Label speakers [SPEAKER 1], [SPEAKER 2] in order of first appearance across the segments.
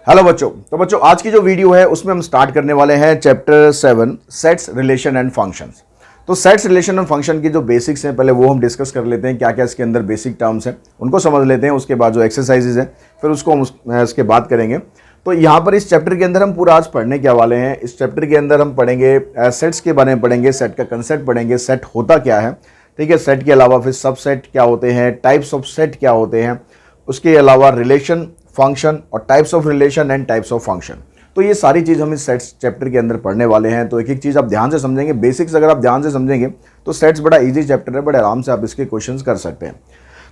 [SPEAKER 1] Hello बच्चों। तो बच्चों आज की जो वीडियो है उसमें हम स्टार्ट करने वाले हैं chapter 7 sets relation and functions. तो सेट्स रिलेशन एंड फंक्शन की जो बेसिक्स हैं पहले वो हम डिस्कस कर लेते हैं, क्या क्या इसके अंदर बेसिक टर्म्स हैं उनको समझ लेते हैं। उसके बाद जो एक्सरसाइजेज हैं फिर उसको हम इसके बाद करेंगे। तो यहाँ पर इस चैप्टर के अंदर हम पूरा आज पढ़ने क्या वाले हैं। इस चैप्टर के अंदर हम पढ़ेंगे सेट्स के बारे में पढ़ेंगे, सेट का कंसेप्ट पढ़ेंगे, सेट होता क्या है, ठीक है। सेट के अलावा फिर सब सेट क्या होते हैं, टाइप्स ऑफ सेट क्या होते हैं, उसके अलावा रिलेशन, फंक्शन और types of relation and types of function. तो ये सारी चीज़ हम इस सेट्स चैप्टर के अंदर पढ़ने वाले हैं। तो एक एक चीज़ आप ध्यान से समझेंगे, बेसिक्स अगर आप ध्यान से समझेंगे तो सेट्स बड़ा इजी चैप्टर है, बड़े आराम से आप इसके क्वेश्चंस कर सकते हैं।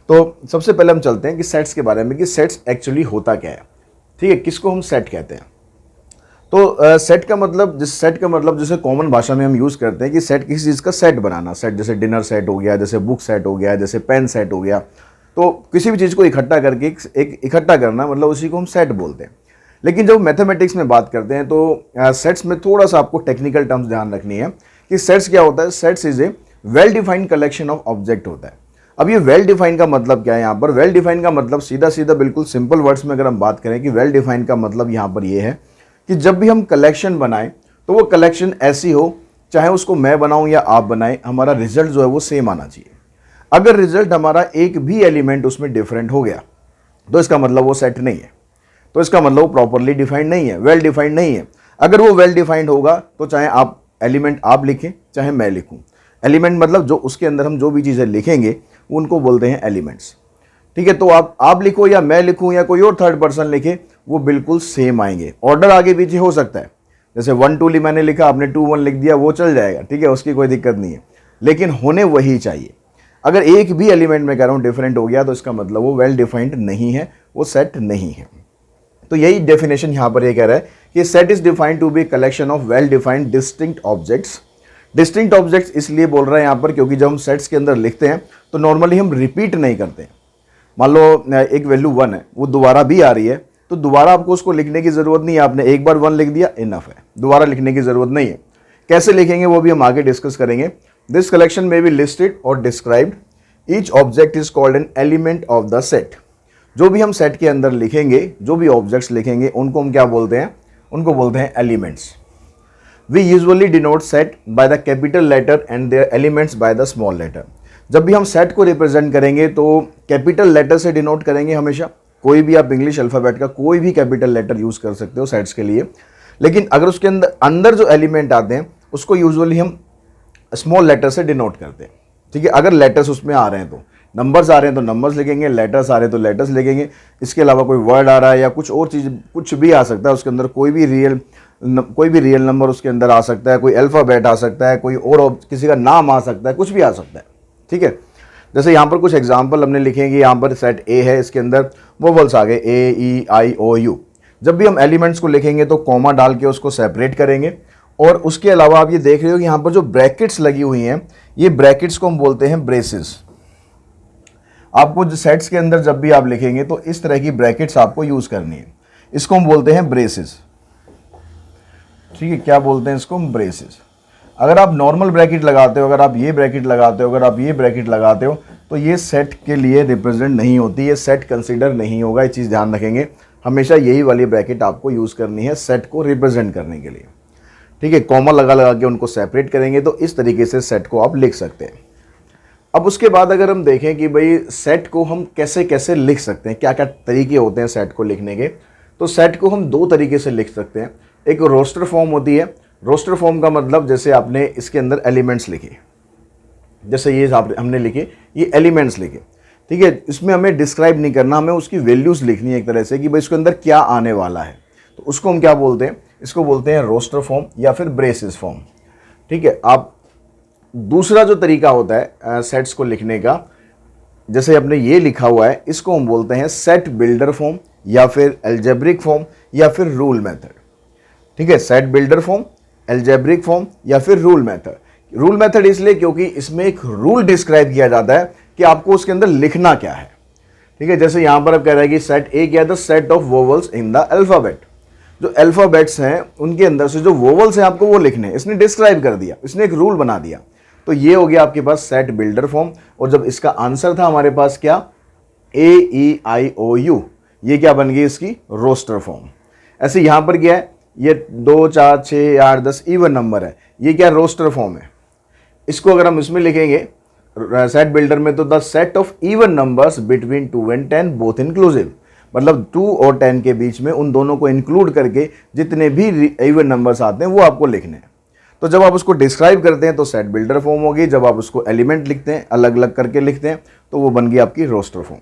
[SPEAKER 1] तो सबसे पहले हम चलते हैं कि सेट्स के बारे में, कि सेट्स एक्चुअली होता क्या है, ठीक है, किसको हम सेट कहते हैं। तो सेट का मतलब जैसे कॉमन भाषा में हम यूज़ करते हैं कि सेट किसी चीज़ का सेट बनाना। सेट जैसे डिनर सेट हो गया, जैसे बुक सेट हो गया, जैसे पेन सेट हो गया। तो किसी भी चीज़ को इकट्ठा करके एक इकट्ठा करना मतलब उसी को हम सेट बोलते हैं। लेकिन जब मैथमेटिक्स में बात करते हैं तो सेट्स में थोड़ा सा आपको टेक्निकल टर्म्स ध्यान रखनी है कि सेट्स क्या होता है। Sets is a well defined collection of object होता है। अब ये वेल डिफाइंड का मतलब क्या है, यहाँ पर वेल डिफाइंड का मतलब सीधा सीधा बिल्कुल सिंपल वर्ड्स में अगर हम बात करें कि वेल डिफाइंड का मतलब यहाँ पर ये है कि जब भी हम कलेक्शन बनाएं तो वो कलेक्शन ऐसी हो, चाहे उसको मैं बनाऊं या आप बनाएं, हमारा रिजल्ट जो है वो सेम आना चाहिए। अगर रिजल्ट हमारा एक भी एलिमेंट उसमें डिफरेंट हो गया तो इसका मतलब वो सेट नहीं है, तो इसका मतलब वो प्रॉपरली डिफाइंड नहीं है, वेल डिफाइंड नहीं है। अगर वो वेल डिफाइंड होगा तो चाहे आप एलिमेंट आप लिखें चाहे मैं लिखूं, एलिमेंट मतलब जो उसके अंदर हम जो भी चीज़ें लिखेंगे उनको बोलते हैं एलिमेंट्स, ठीक है। तो आप लिखो या मैं लिखूं या कोई और थर्ड पर्सन लिखे, वो बिल्कुल सेम आएंगे। ऑर्डर आगे पीछे हो सकता है, जैसे 1 2 मैंने लिखा, आपने 2 1 लिख दिया, वो चल जाएगा, ठीक है, उसकी कोई दिक्कत नहीं है, लेकिन होने वही चाहिए। अगर एक भी एलिमेंट में कह रहा हूँ डिफरेंट हो गया तो इसका मतलब वो वेल डिफाइंड नहीं है, वो सेट नहीं है। तो यही डेफिनेशन यहाँ पर ये कह रहा है कि set is defined to be collection of well defined distinct objects. Distinct objects इसलिए बोल रहे हैं यहाँ पर क्योंकि जब हम सेट्स के अंदर लिखते हैं तो नॉर्मली हम रिपीट नहीं करते हैं। मान लो एक वैल्यू 1 है, वो दोबारा भी आ रही है तो दोबारा आपको उसको लिखने की ज़रूरत नहीं है, आपने एक बार 1 लिख दिया इनफ है, दोबारा लिखने की ज़रूरत नहीं है। कैसे लिखेंगे वो भी हम आगे डिस्कस करेंगे। दिस कलेक्शन में बी लिस्टेड और described, each object is called an element of the set. जो भी हम सेट के अंदर लिखेंगे, जो भी ऑब्जेक्ट्स लिखेंगे उनको हम क्या बोलते हैं, उनको बोलते हैं elements. We usually denote set by the capital letter and their elements by the small letter. जब भी हम सेट को रिप्रेजेंट करेंगे तो कैपिटल लेटर से डिनोट करेंगे हमेशा। कोई भी आप इंग्लिश अल्फ़ाबेट का कोई भी कैपिटल लेटर यूज़ कर सकते हो सेट्स के लिए, लेकिन अगर उसके अंदर जो एलिमेंट आते हैं उसको यूजुअली हम स्मॉल लेटर से डिनोट करते हैं, ठीक है। अगर लेटर्स उसमें आ रहे हैं तो नंबर्स आ रहे हैं तो नंबर्स लिखेंगे, लेटर्स आ रहे हैं तो लेटर्स लिखेंगे। इसके अलावा कोई वर्ड आ रहा है या कुछ और चीज़ कुछ भी आ सकता है उसके अंदर, कोई भी रियल नंबर उसके अंदर आ सकता है, कोई अल्फ़ाबेट आ सकता है, कोई और किसी का नाम आ सकता है, कुछ भी आ सकता है, ठीक है। जैसे यहाँ पर कुछ एग्जाम्पल हमने लिखेंगे, यहाँ पर सेट ए है, इसके अंदर वोवल्स आ गए ए ई आई ओ यू। जब भी हम एलिमेंट्स को लिखेंगे तो कॉमा डाल के उसको सेपरेट करेंगे। और उसके अलावा आप ये देख रहे हो कि यहाँ पर जो ब्रैकेट्स लगी हुई हैं, ये ब्रैकेट्स को हम बोलते हैं ब्रेसेस। आपको जो सेट्स के अंदर जब भी आप लिखेंगे तो इस तरह की ब्रैकेट्स आपको यूज़ करनी है, इसको हम बोलते हैं ब्रेसेस, ठीक है। क्या बोलते हैं इसको, ब्रेसेस। अगर आप नॉर्मल ब्रैकेट लगाते हो, अगर आप ये ब्रैकेट लगाते हो, अगर आप ये ब्रैकेट लगाते हो तो ये सेट के लिए रिप्रेजेंट नहीं होती, ये सेट कंसीडर नहीं होगा। ये चीज़ ध्यान रखेंगे, हमेशा यही वाली ब्रैकेट आपको यूज़ करनी है सेट को रिप्रेजेंट करने के लिए, ठीक है। कॉमा लगा के उनको सेपरेट करेंगे तो इस तरीके से सेट को आप लिख सकते हैं। अब उसके बाद अगर हम देखें कि भाई सेट को हम कैसे कैसे लिख सकते हैं, क्या क्या तरीके होते हैं सेट को लिखने के, तो सेट को हम 2 तरीके से लिख सकते हैं। एक रोस्टर फॉर्म होती है। रोस्टर फॉर्म का मतलब जैसे आपने इसके अंदर एलिमेंट्स लिखे, जैसे ये हमने लिखे, ये एलिमेंट्स लिखे, ठीक है। इसमें हमें डिस्क्राइब नहीं करना, हमें उसकी वैल्यूज़ लिखनी है एक तरह से कि भाई इसके अंदर क्या आने वाला है। तो उसको हम क्या बोलते हैं, इसको बोलते हैं रोस्टर फॉर्म या फिर ब्रेसेस फॉर्म, ठीक है। आप दूसरा जो तरीका होता है सेट्स को लिखने का, जैसे आपने ये लिखा हुआ है, इसको हम बोलते हैं सेट बिल्डर फॉर्म या फिर अलजेब्रिक फॉर्म या फिर रूल मेथड, ठीक है। Set builder form, algebraic form या फिर रूल मेथड। रूल मेथड इसलिए क्योंकि इसमें एक रूल डिस्क्राइब किया जाता है कि आपको उसके अंदर लिखना क्या है, ठीक है। जैसे यहां पर अब कह रहा है कि सेट ए क्या है, the set of vowels in the alphabet. जो अल्फाबेट्स हैं उनके अंदर से जो वोवल्स हैं आपको वो लिखने हैं, इसने डिस्क्राइब कर दिया, इसने एक रूल बना दिया। तो ये हो गया आपके पास सेट बिल्डर फॉर्म। और जब इसका आंसर था हमारे पास क्या, ए ई आई ओ यू, ये क्या बन गई इसकी रोस्टर फॉर्म। ऐसे यहाँ पर क्या है, ये 2 4 6 8 10 इवन नंबर है, ये क्या रोस्टर फॉर्म है। इसको अगर हम इसमें लिखेंगे सेट बिल्डर में, तो the set of even numbers between 2 and 10 both inclusive, मतलब 2 और 10 के बीच में उन दोनों को इंक्लूड करके जितने भी इवन नंबर्स आते हैं वो आपको लिखने हैं। तो जब आप उसको डिस्क्राइब करते हैं तो सेट बिल्डर फॉर्म होगी, जब आप उसको एलिमेंट लिखते हैं, अलग अलग करके लिखते हैं, तो वो बन गई आपकी रोस्टर फॉर्म।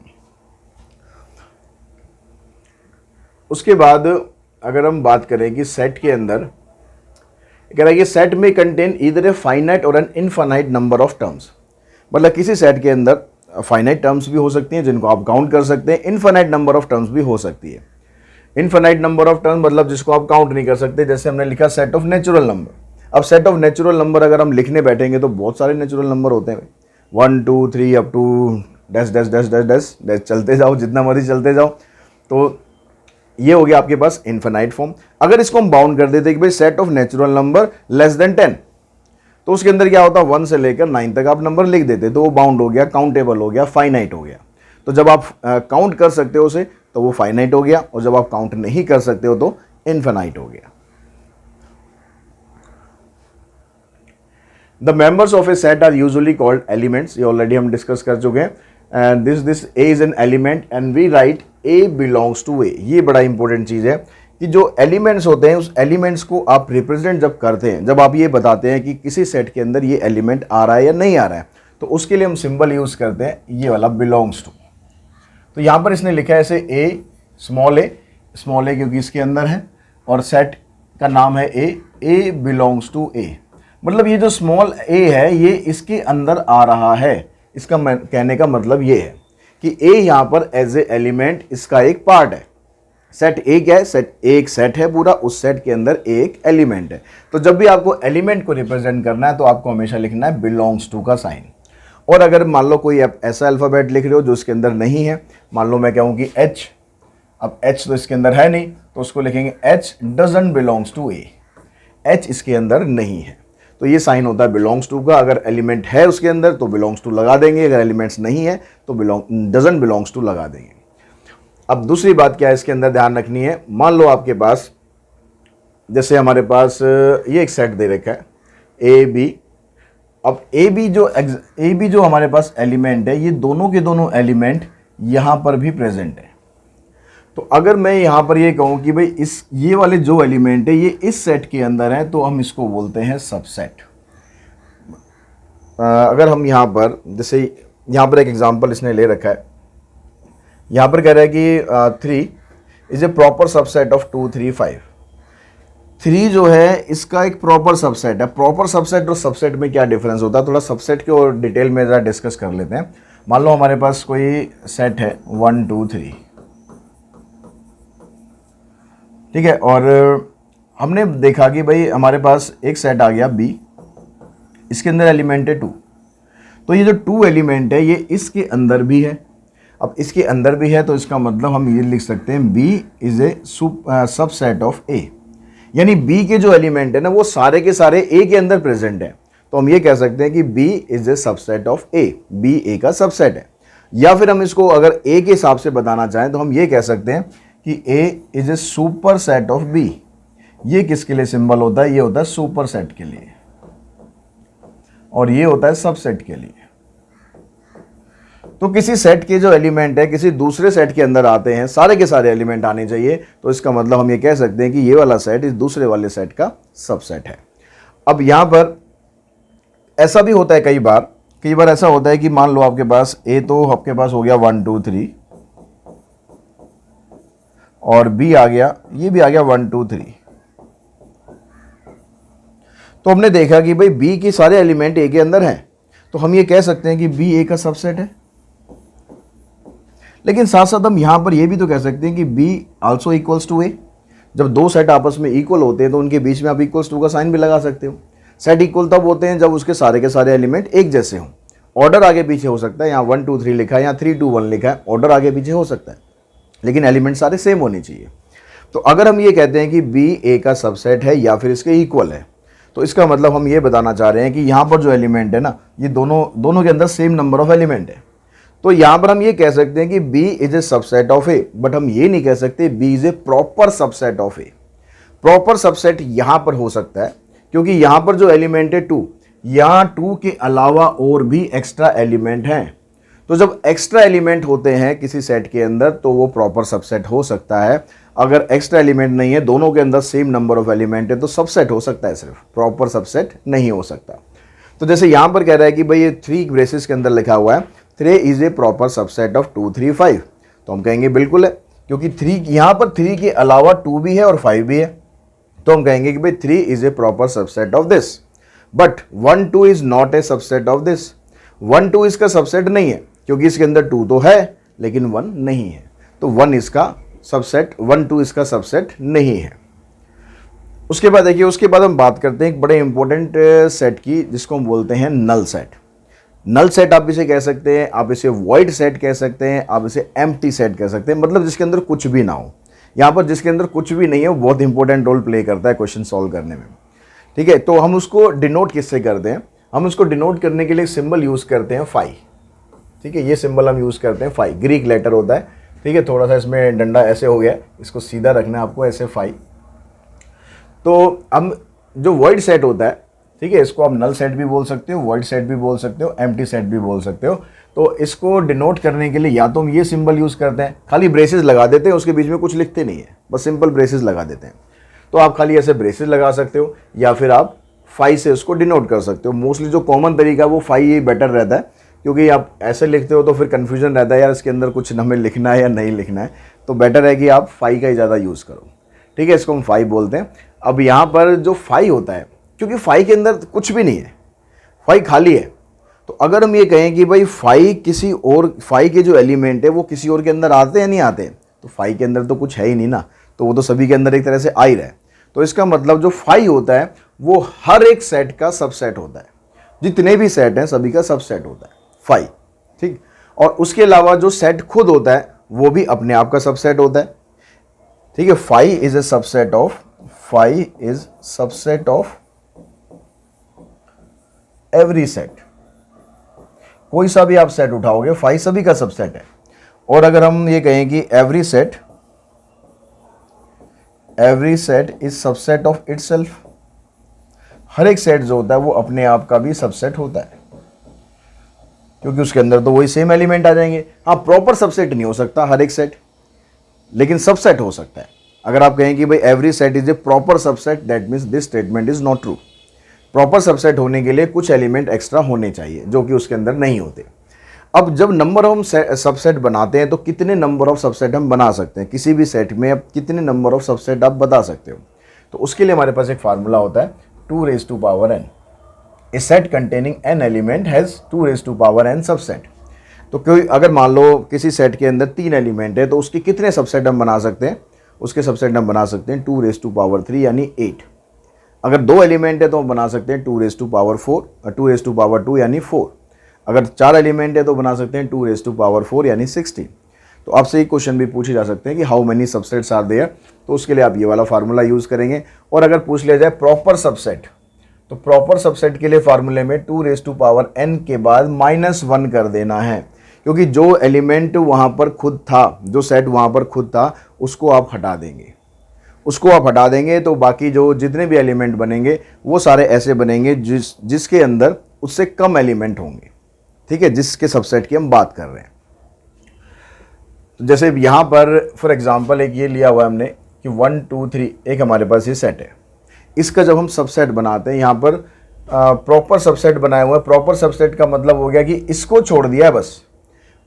[SPEAKER 1] उसके बाद अगर हम बात करें कि सेट के अंदर कह रहा है कि सेट में कंटेन ईदर ए फाइनाइट और an infinite number of terms, मतलब किसी सेट के अंदर फाइनाइट टर्म्स भी हो सकती हैं जिनको आप काउंट कर सकते हैं, इनफाइनाइट नंबर ऑफ टर्म्स भी हो सकती है। इनफाइनाइट नंबर ऑफ टर्म्स मतलब जिसको आप काउंट नहीं कर सकते, जैसे हमने लिखा सेट ऑफ नेचुरल नंबर। अब सेट ऑफ नेचुरल नंबर अगर हम लिखने बैठेंगे तो बहुत सारे नेचुरल नंबर होते हैं, 1 2 3 up to dash dash dash dash dash dash, चलते जाओ जितना मर्जी चलते जाओ। तो ये हो गया आपके पास इनफाइनाइट फॉर्म। अगर इसको हम बाउंड कर देते कि भाई set of natural number less than 10, तो उसके अंदर क्या होता है 1 से लेकर 9 तक आप नंबर लिख देते, तो वो बाउंड हो गया, काउंटेबल हो गया, फाइनाइट हो गया। तो जब आप काउंट कर सकते हो उसे तो वो फाइनाइट हो गया, और जब आप काउंट नहीं कर सकते हो तो इनफाइनाइट हो गया। The members of a set are usually called elements, ये ऑलरेडी हम डिस्कस कर चुके हैं। And this A is an element and we write A belongs to A. ये बड़ा इंपॉर्टेंट चीज है कि जो एलिमेंट्स होते हैं उस एलिमेंट्स को आप रिप्रेजेंट जब करते हैं, जब आप ये बताते हैं कि किसी सेट के अंदर ये एलिमेंट आ रहा है या नहीं आ रहा है, तो उसके लिए हम सिंबल यूज करते हैं ये वाला बिलोंग्स टू। तो यहाँ पर इसने लिखा है ऐसे ए स्मॉल ए क्योंकि इसके अंदर है, और सेट का नाम है ए बिलोंग्स टू ए, मतलब ये जो स्मॉल ए है ये इसके अंदर आ रहा है। इसका कहने का मतलब ये है कि ए यहाँ पर एज ए एलिमेंट इसका एक पार्ट है। सेट ए क्या है, सेट एक सेट है पूरा, उस सेट के अंदर एक एलिमेंट है। तो जब भी आपको एलिमेंट को रिप्रेजेंट करना है तो आपको हमेशा लिखना है बिलोंग्स टू का साइन। और अगर मान लो कोई आप ऐसा अल्फ़ाबेट लिख रहे हो जो इसके अंदर नहीं है, मान लो मैं कहूँ कि एच, अब एच तो इसके अंदर है नहीं, तो उसको लिखेंगे H doesn't belongs to A, H इसके अंदर नहीं है, तो ये साइन होता है बिलोंग्स टू का। अगर एलिमेंट है उसके अंदर तो बिलोंग्स टू लगा देंगे, अगर एलिमेंट्स नहीं है तो डजंट बिलोंग्स टू लगा देंगे। अब दूसरी बात क्या है इसके अंदर ध्यान रखनी है, मान लो आपके पास जैसे हमारे पास ये एक सेट दे रखा है ए बी। अब ए बी जो हमारे पास एलिमेंट है, ये दोनों के दोनों एलिमेंट यहाँ पर भी प्रेजेंट है। तो अगर मैं यहाँ पर ये कहूँ कि भाई ये वाले जो एलिमेंट है ये इस सेट के अंदर है, तो हम इसको बोलते हैं सबसेट। अगर हम यहाँ पर जैसे यहाँ पर एक एग्जांपल इसने ले रखा है, यहाँ पर कह रहा है कि 3 is a proper subset of 2 3 5। 3 जो है इसका एक प्रॉपर सबसेट है। प्रॉपर सबसेट और सबसेट में क्या डिफरेंस होता है, थोड़ा सबसेट के और डिटेल में ज़रा डिस्कस कर लेते हैं। मान लो हमारे पास कोई सेट है 1 2 3, ठीक है, और हमने देखा कि भाई हमारे पास एक सेट आ गया बी, इसके अंदर एलिमेंट है 2, तो ये जो 2 एलिमेंट है ये इसके अंदर भी है। अब इसके अंदर भी है तो इसका मतलब हम ये लिख सकते हैं B is a subset of A, यानी बी के जो एलिमेंट है ना वो सारे के सारे ए के अंदर प्रेजेंट है। तो हम ये कह सकते हैं कि B is a subset of A, B A का सबसेट है। या फिर हम इसको अगर ए के हिसाब से बताना चाहें तो हम ये कह सकते हैं कि A is a super set of B. ये किसके लिए सिंबल होता है, ये होता है सुपर सेट के लिए, और ये होता है सबसेट के लिए। तो किसी सेट के जो एलिमेंट है किसी दूसरे सेट के अंदर आते हैं, सारे के सारे एलिमेंट आने चाहिए, तो इसका मतलब हम ये कह सकते हैं कि ये वाला सेट इस दूसरे वाले सेट का सबसेट है। अब यहाँ पर ऐसा भी होता है कई बार ऐसा होता है कि मान लो आपके पास ए तो आपके पास हो गया 1 2 3, और बी आ गया, ये भी आ गया 1 2 3। तो हमने देखा कि भाई बी के सारे एलिमेंट ए के अंदर हैं, तो हम ये कह सकते हैं कि बी ए का सबसेट है। लेकिन साथ साथ हम यहाँ पर ये भी तो कह सकते हैं कि बी आल्सो इक्वल्स टू ए। जब दो सेट आपस में इक्वल होते हैं तो उनके बीच में आप इक्वल्स टू का साइन भी लगा सकते हो। सेट इक्वल तब होते हैं जब उसके सारे के सारे एलिमेंट एक जैसे हों। ऑर्डर आगे पीछे हो सकता है, यहाँ 1 2 3 लिखा है, यहाँ 3 2 1 लिखा है, ऑर्डर आगे पीछे हो सकता है, लेकिन एलिमेंट सारे सेम होने चाहिए। तो अगर हम ये कहते हैं कि बी ए का सबसेट है या फिर इसके इक्वल है, तो इसका मतलब हम ये बताना चाह रहे हैं कि यहाँ पर जो एलिमेंट है ना, ये दोनों के अंदर सेम नंबर ऑफ एलिमेंट है। तो यहाँ पर हम ये कह सकते हैं कि B is a subset of A, but हम ये नहीं कह सकते B is a proper subset of A. Proper subset यहां पर हो सकता है क्योंकि यहां पर जो एलिमेंट है 2, यहां 2 के अलावा और भी एक्स्ट्रा एलिमेंट हैं। तो जब एक्स्ट्रा एलिमेंट होते हैं किसी सेट के अंदर तो वो प्रॉपर सबसेट हो सकता है। अगर एक्स्ट्रा एलिमेंट नहीं है, दोनों के अंदर सेम नंबर ऑफ एलिमेंट है, तो सबसेट हो सकता है, सिर्फ प्रॉपर सबसेट नहीं हो सकता। तो जैसे यहां पर कह रहा है कि भाई ये 3 ब्रेसेस के अंदर लिखा हुआ है 3 is a proper subset of 2 3 5, तो हम कहेंगे बिल्कुल है, क्योंकि 3 यहां पर 3 के अलावा 2 भी है और 5 भी है, तो हम कहेंगे कि भाई 3 is a proper subset of this. But 1 2 is not a subset of this. 1 2 इसका सबसेट नहीं है क्योंकि इसके अंदर 2 तो है लेकिन 1 नहीं है, तो 1 इसका सबसेट, 1 2 इसका सबसेट नहीं है। उसके बाद देखिए, उसके बाद हम बात करते हैं एक बड़े इंपॉर्टेंट सेट की जिसको हम बोलते हैं नल सेट। नल सेट आप इसे कह सकते हैं, आप इसे वॉइड सेट कह सकते हैं, आप इसे एम्प्टी सेट कह सकते हैं, मतलब जिसके अंदर कुछ भी ना हो। यहाँ पर जिसके अंदर कुछ भी नहीं है वो बहुत इंपॉर्टेंट रोल प्ले करता है क्वेश्चन सॉल्व करने में। ठीक है, तो हम उसको डिनोट किससे करते हैं? हम उसको डिनोट करने के लिए सिंबल यूज़ करते हैं फाई। ठीक है, ये सिंबल हम यूज़ करते हैं फाई, ग्रीक लेटर होता है। ठीक है, थोड़ा सा इसमें डंडा ऐसे हो गया, इसको सीधा रखना है आपको, ऐसे फाई। तो हम जो वॉइड सेट होता है, ठीक है, इसको आप नल सेट भी बोल सकते हो, वॉइड सेट भी बोल सकते हो, एम्प्टी सेट भी बोल सकते हो। तो इसको डिनोट करने के लिए या तो हम ये सिंबल यूज़ करते हैं, खाली ब्रेसेस लगा देते हैं, उसके बीच में कुछ लिखते नहीं है, बस सिंपल ब्रेसेस लगा देते हैं। तो आप खाली ऐसे ब्रेसेस लगा सकते हो या फिर आप फाई से उसको डिनोट कर सकते हो। मोस्टली जो कॉमन तरीका है वो फाई ही बेटर रहता है, क्योंकि आप ऐसे लिखते हो तो फिर कन्फ्यूजन रहता है यार इसके अंदर कुछ हमें लिखना है या नहीं लिखना है, तो बेटर है कि आप फाई का ही ज़्यादा यूज़ करो। ठीक है, इसको हम फाई बोलते हैं। अब यहाँ पर जो फाई होता है, क्योंकि फाई के अंदर कुछ भी नहीं है, फाई खाली है, तो अगर हम ये कहें कि भाई फाई किसी और, फाई के जो एलिमेंट है वो किसी और के अंदर आते हैं नहीं आते, तो फाई के अंदर तो कुछ है ही नहीं ना, तो वो तो सभी के अंदर एक तरह से आ ही रहा है। तो इसका मतलब जो फाई होता है वो हर एक सेट का सबसेट होता है, जितने भी सेट हैं सभी का सबसेट होता है फाई। ठीक, और उसके अलावा जो सेट खुद होता है वो भी अपने आप का सबसेट होता है। ठीक है, phi is a subset of, phi is subset of every set. कोई सा भी आप सेट उठाओगे फाई सभी का सबसेट है। और अगर हम ये कहें कि every set is subset of itself, हर एक सेट जो होता है वो अपने आप का भी सबसेट होता है, क्योंकि उसके अंदर तो वही सेम एलिमेंट आ जाएंगे। हाँ, प्रॉपर सबसेट नहीं हो सकता हर एक सेट, लेकिन सबसेट हो सकता है। अगर आप कहें कि भाई every set is a proper subset, that means this statement is not true. Proper subset होने के लिए कुछ एलिमेंट एक्स्ट्रा होने चाहिए जो कि उसके अंदर नहीं होते। अब जब नंबर हम सबसेट बनाते हैं तो कितने नंबर ऑफ सबसेट हम बना सकते हैं किसी भी सेट में, अब कितने नंबर ऑफ सबसेट आप बता सकते हो? तो उसके लिए हमारे पास एक फार्मूला होता है 2 raised to power n। A set containing n element has 2 raised to power n subset. तो कोई अगर मान लो किसी सेट के अंदर 3 एलिमेंट है तो उसके कितने सबसेट हम बना सकते हैं? उसके सबसेट हम बना सकते हैं 2 raised to power 3 यानी 8। अगर 2 एलिमेंट है तो हम बना सकते हैं 2 raised to power 4 और 2 raised to power 2 यानी 4। अगर 4 एलिमेंट है तो बना सकते हैं 2 raised to power 4 यानी 16। तो आपसे एक क्वेश्चन भी पूछे जा सकते हैं कि how many subsets are there, तो उसके लिए आप ये वाला फार्मूला यूज़ करेंगे। और अगर पूछ लिया जाए प्रॉपर सबसेट, तो प्रॉपर सबसेट के लिए फार्मूले में 2 raised to power n के बाद -1 कर देना है, क्योंकि जो एलिमेंट वहाँ पर खुद था, जो सेट वहाँ पर खुद था, उसको आप हटा देंगे। उसको आप हटा देंगे तो बाकी जो जितने भी एलिमेंट बनेंगे वो सारे ऐसे बनेंगे जिसके अंदर उससे कम एलिमेंट होंगे। ठीक है, जिसके सबसेट की हम बात कर रहे हैं। तो जैसे यहाँ पर फॉर एग्जांपल एक ये लिया हुआ है हमने कि 1 2 3 एक हमारे पास ये सेट है। इसका जब हम सबसेट बनाते हैं, यहाँ पर प्रॉपर सबसेट बनाया हुआ है। प्रॉपर सबसेट का मतलब हो गया कि इसको छोड़ दिया है, बस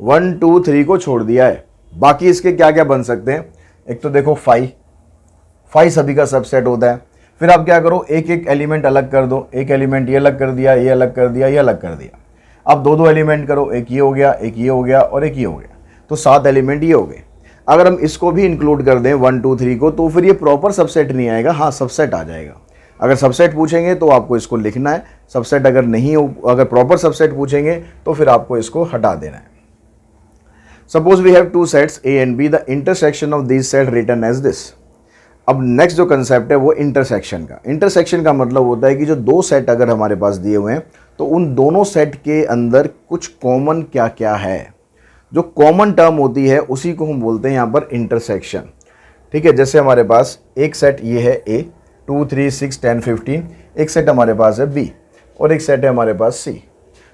[SPEAKER 1] 1 2 3 को छोड़ दिया है, बाकी इसके क्या क्या बन सकते हैं? एक तो देखो फाई सभी का सबसेट होता है। फिर आप क्या करो, एक एक एलिमेंट अलग कर दो, एक एलिमेंट ये अलग कर दिया, ये अलग कर दिया, ये अलग कर दिया। अब 2 एलिमेंट करो, एक ये हो गया, एक ये हो गया और एक ये हो गया, तो 7 एलिमेंट ये हो गए। अगर हम इसको भी इंक्लूड कर दें 1 2 3 को, तो फिर ये प्रॉपर सबसेट नहीं आएगा, हाँ सबसेट आ जाएगा। अगर सबसेट पूछेंगे तो आपको इसको लिखना है, सबसेट अगर नहीं हो, अगर प्रॉपर सबसेट पूछेंगे तो फिर आपको इसको हटा देना है। Suppose we have 2 sets A and B, the intersection of this set written as this. अब नेक्स्ट जो कंसेप्ट है वो इंटरसेक्शन का। इंटरसेक्शन का मतलब होता है कि जो 2 सेट अगर हमारे पास दिए हुए हैं तो उन दोनों सेट के अंदर कुछ कॉमन क्या क्या है, जो कॉमन टर्म होती है उसी को हम बोलते हैं यहाँ पर इंटरसेक्शन। ठीक है, जैसे हमारे पास एक सेट ये है ए, 2 3 6 10 15, एक सेट हमारे पास है बी और एक सेट है हमारे पास सी।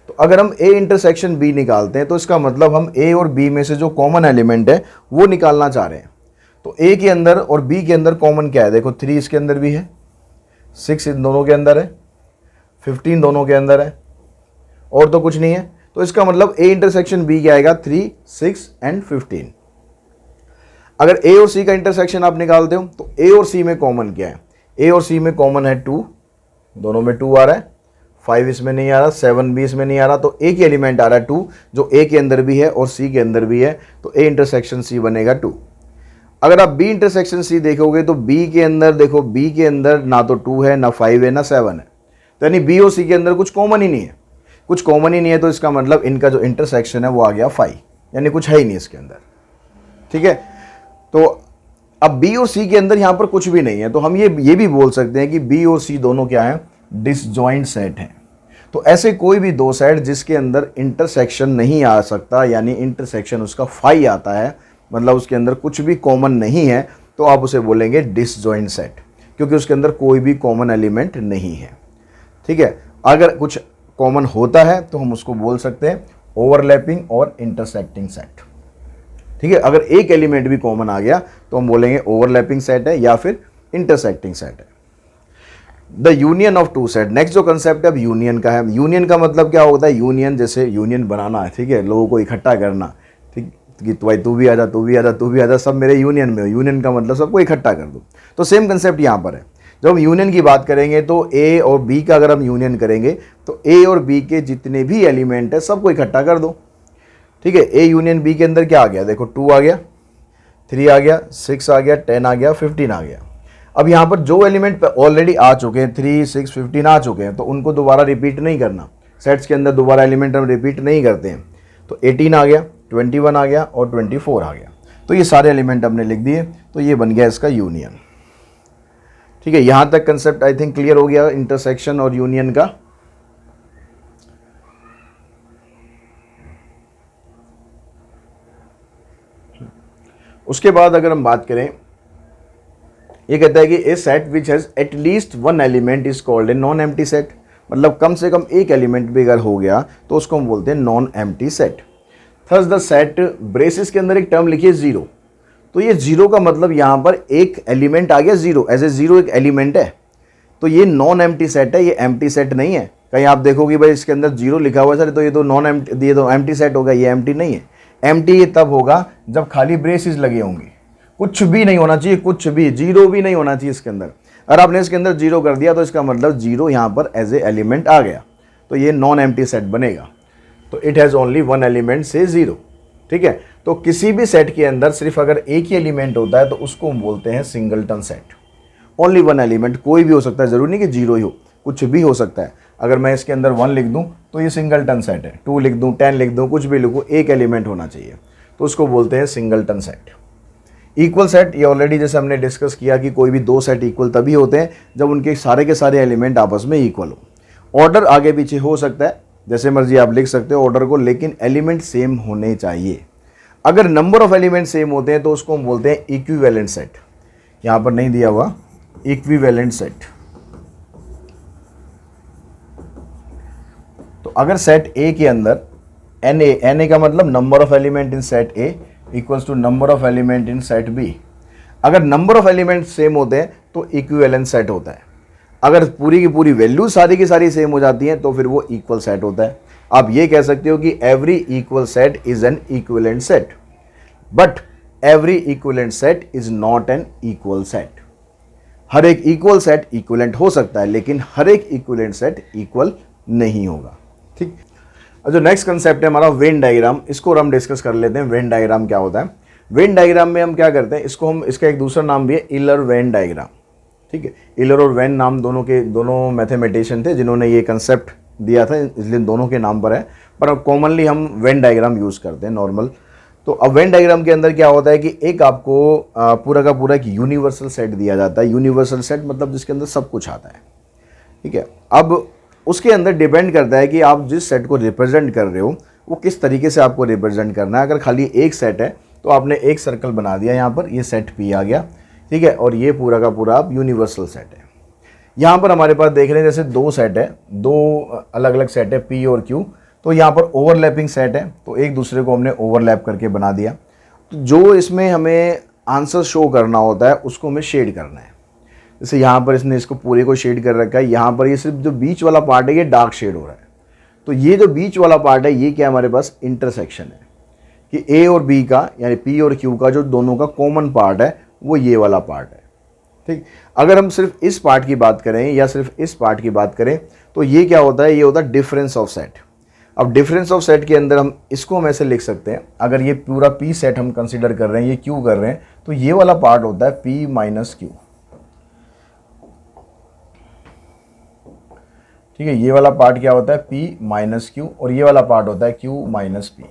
[SPEAKER 1] तो अगर हम ए इंटरसेक्शन बी निकालते हैं तो इसका मतलब हम ए और बी में से जो कॉमन एलिमेंट है वो निकालना चाह रहे हैं। तो ए के अंदर और बी के अंदर कॉमन क्या है, देखो 3 इसके अंदर भी है, 6 इन दोनों के अंदर है, 15 दोनों के अंदर है, और तो कुछ नहीं है। तो इसका मतलब ए इंटरसेक्शन बी क्या आएगा, 3 6 एंड 15। अगर ए और सी का इंटरसेक्शन आप निकालते हो तो ए और सी में कॉमन क्या है, ए और सी में कॉमन है 2, दोनों में 2 आ रहा है, 5 इसमें नहीं आ रहा, 7 भी इसमें नहीं आ रहा, तो एक ही एलिमेंट आ रहा है 2 जो ए के अंदर भी है और सी के अंदर भी है, तो ए इंटरसेक्शन सी बनेगा 2। अगर आप बी इंटरसेक्शन सी देखोगे तो बी के अंदर देखो, बी के अंदर ना तो 2 है, ना 5 है, ना 7 है, तो यानी बी और सी के अंदर कुछ कॉमन ही नहीं है। कुछ कॉमन ही नहीं है तो इसका मतलब इनका जो इंटरसेक्शन है वो आ गया 5, यानी कुछ है ही नहीं इसके अंदर। ठीक है, तो अब बी और सी के अंदर यहां पर कुछ भी नहीं है, तो हम ये भी बोल सकते हैं कि बी और सी दोनों क्या है, डिसजॉइंट सेट हैं। तो ऐसे कोई भी दो सेट जिसके अंदर इंटरसेक्शन नहीं आ सकता, यानी इंटरसेक्शन उसका 5 आता है, मतलब उसके अंदर कुछ भी कॉमन नहीं है, तो आप उसे बोलेंगे डिसजॉइंट सेट, क्योंकि उसके अंदर कोई भी कॉमन एलिमेंट नहीं है। ठीक है, अगर कुछ कॉमन होता है तो हम उसको बोल सकते हैं ओवरलैपिंग और इंटरसेक्टिंग सेट। ठीक है, अगर एक एलिमेंट भी कॉमन आ गया तो हम बोलेंगे ओवरलैपिंग सेट है या फिर इंटरसेक्टिंग सेट है। The union of two set, next जो कंसेप्ट है अब यूनियन का है। यूनियन का मतलब क्या होता है, यूनियन जैसे यूनियन बनाना है, ठीक है, लोगों को इकट्ठा करना, ठीक, कि भाई तू भी आजा, तू भी आजा, तू भी आजा, सब मेरे यूनियन में हो। यूनियन का मतलब सबको इकट्ठा कर दो। तो सेम कंसेप्ट यहाँ पर है। जब हम यूनियन की बात करेंगे तो ए और बी का अगर हम यूनियन करेंगे तो ए और बी के जितने भी एलिमेंट है सबको इकट्ठा कर दो। ठीक है, ए यूनियन बी के अंदर क्या आ गया, देखो 2 आ गया, 3 आ गया, 6 आ गया, 10 आ गया, 15 आ गया। अब यहाँ पर जो एलिमेंट ऑलरेडी आ चुके हैं, 3 6 15 आ चुके हैं, तो उनको दोबारा रिपीट नहीं करना। सेट्स के अंदर दोबारा एलिमेंट हम रिपीट नहीं करते हैं। तो 18 आ गया, 21 आ गया और 24 आ गया। तो ये सारे एलिमेंट हमने लिख दिए, तो ये बन गया इसका यूनियन। ठीक है, यहाँ तक कंसेप्ट आई थिंक क्लियर हो गया इंटरसेक्शन और यूनियन का। उसके बाद अगर हम बात करें, ये कहता है कि a set which has at least one element is called a non empty set. मतलब कम से कम एक एलिमेंट भी अगर हो गया तो उसको हम बोलते हैं non empty set. Thus the set, braces के अंदर एक टर्म लिखिए 0, तो ये 0 का मतलब यहाँ पर एक एलिमेंट आ गया 0, एज ए 0 एक एलिमेंट है, तो ये नॉन एम्प्टी सेट है, ये एम्प्टी सेट नहीं है। कहीं आप देखोगे भाई इसके अंदर 0 लिखा हुआ है सर, तो ये तो नॉन एम्प्टी, ये तो एम्प्टी सेट होगा, ये एम्प्टी नहीं है। एम्प्टी ये तब होगा जब खाली ब्रेसिस लगे होंगे, कुछ भी नहीं होना चाहिए, कुछ भी 0 भी नहीं होना चाहिए इसके अंदर। अगर आपने इसके अंदर 0 कर दिया तो इसका मतलब 0 यहाँ पर एज ए एलिमेंट आ गया, तो ये नॉन एम्प्टी सेट बनेगा। तो it has only one element से 0। ठीक है, तो किसी भी सेट के अंदर सिर्फ अगर एक ही एलिमेंट होता है तो उसको हम बोलते हैं singleton set. Only one element, कोई भी हो सकता है, ज़रूरी नहीं कि 0 ही हो, कुछ भी हो सकता है। अगर मैं इसके अंदर 1 लिख दूं तो ये सिंगलटन सेट है, 2 लिख दूं, 10 लिख दूं, कुछ भी लिखूं, एक एलिमेंट होना चाहिए, तो उसको बोलते हैं सिंगलटन सेट। इक्वल सेट, ये ऑलरेडी जैसे हमने डिस्कस किया कि कोई भी दो सेट इक्वल तभी होते हैं जब उनके सारे के सारे एलिमेंट आपस में इक्वल हो। ऑर्डर आगे पीछे हो सकता है, जैसे मर्जी आप लिख सकते हो ऑर्डर को, लेकिन एलिमेंट सेम होने चाहिए। अगर नंबर ऑफ एलिमेंट सेम होते हैं तो उसको हम बोलते हैं इक्विवेलेंट सेट। यहां पर नहीं दिया हुआ, इक्विवेलेंट सेट। तो अगर सेट ए के अंदर एन ए का मतलब number of element in set A equals to number of element in set B. अगर नंबर ऑफ एलिमेंट सेम होते हैं तो इक्विवेलेंट सेट होता है। अगर पूरी की पूरी वैल्यू सारी की सारी सेम हो जाती हैं तो फिर वो इक्वल सेट होता है। आप ये कह सकते हो कि every equal set is an equivalent set, but every equivalent set is not an equal set. हर एक इक्वल सेट इक्विवेलेंट हो सकता है, लेकिन हर एक इक्विवेलेंट सेट इक्वल नहीं होगा। ठीक, जो नेक्स्ट कंसेप्ट है हमारा वेन डायग्राम, इसको हम डिस्कस कर लेते हैं। वेन डायग्राम क्या होता है? वेन डायग्राम में हम क्या करते हैं, इसको हम, इसका एक दूसरा नाम भी है इलर वेन डायग्राम। ठीक है, इलर और वेन नाम दोनों मैथमेटिशियन थे जिन्होंने ये कंसेप्ट दिया था, इसलिए दोनों के नाम पर है, पर अब कॉमनली हम वेन डायग्राम यूज़ करते हैं नॉर्मल। तो अब वेन डायग्राम के अंदर क्या होता है कि एक आपको पूरा का पूरा एक यूनिवर्सल सेट दिया जाता है। यूनिवर्सल सेट मतलब जिसके अंदर सब कुछ आता है। ठीक है, अब उसके अंदर डिपेंड करता है कि आप जिस सेट को रिप्रेजेंट कर रहे हो वो किस तरीके से आपको रिप्रेजेंट करना है। अगर खाली एक सेट है तो आपने एक सर्कल बना दिया, यहाँ पर ये सेट पी आ गया, ठीक है, और ये पूरा का पूरा आप यूनिवर्सल सेट है। यहाँ पर हमारे पास देख रहे हैं जैसे दो सेट है, दो अलग अलग सेट है P और Q, तो यहाँ पर ओवरलैपिंग सेट है, तो एक दूसरे को हमने ओवरलैप करके बना दिया। तो जो इसमें हमें आंसर शो करना होता है उसको हमें शेड करना है। जैसे यहाँ पर इसने इसको पूरे को शेड कर रखा है, यहाँ पर ये सिर्फ जो बीच वाला पार्ट है ये डार्क शेड हो रहा है। तो ये जो बीच वाला पार्ट है ये क्या हमारे पास इंटरसेक्शन है, कि A और B का यानी P और Q का जो दोनों का कॉमन पार्ट है वो ये वाला पार्ट है। ठीक, अगर हम सिर्फ इस पार्ट की बात करें या सिर्फ इस पार्ट की बात करें तो ये क्या होता है, ये होता है डिफरेंस ऑफ सेट। अब डिफरेंस ऑफ सेट के अंदर हम इसको हम ऐसे लिख सकते हैं, अगर ये पूरा P सेट हम कंसीडर कर रहे हैं, ये Q कर रहे हैं, तो ये वाला पार्ट होता है P माइनस Q। ठीक है, ये वाला पार्ट क्या होता है P माइनस Q, और ये वाला पार्ट होता है Q माइनस P।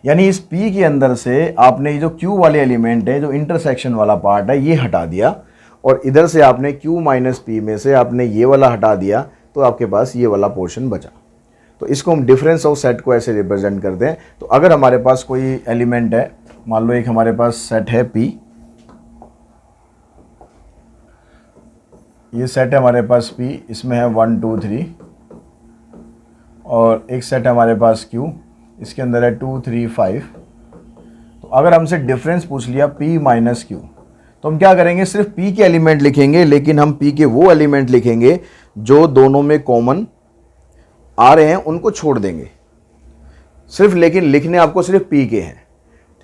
[SPEAKER 1] यानी इस P के अंदर से आपने ये जो Q वाले एलिमेंट है, जो इंटरसेक्शन वाला पार्ट है, ये हटा दिया, और इधर से आपने Q माइनस P में से आपने ये वाला हटा दिया, तो आपके पास ये वाला पोर्शन बचा। तो इसको हम डिफरेंस ऑफ सेट को ऐसे रिप्रेजेंट करते हैं। तो अगर हमारे पास कोई एलिमेंट है, मान लो एक हमारे पास सेट है P, ये सेट है हमारे पास P, इसमें है 1 2 3, और एक सेट है हमारे पास Q, इसके अंदर है 2 3 5। तो अगर हमसे डिफरेंस पूछ लिया P माइनस Q, तो हम क्या करेंगे, सिर्फ P के एलिमेंट लिखेंगे, लेकिन हम P के वो एलिमेंट लिखेंगे जो दोनों में कॉमन आ रहे हैं, उनको छोड़ देंगे सिर्फ, लेकिन लिखने आपको सिर्फ P के हैं।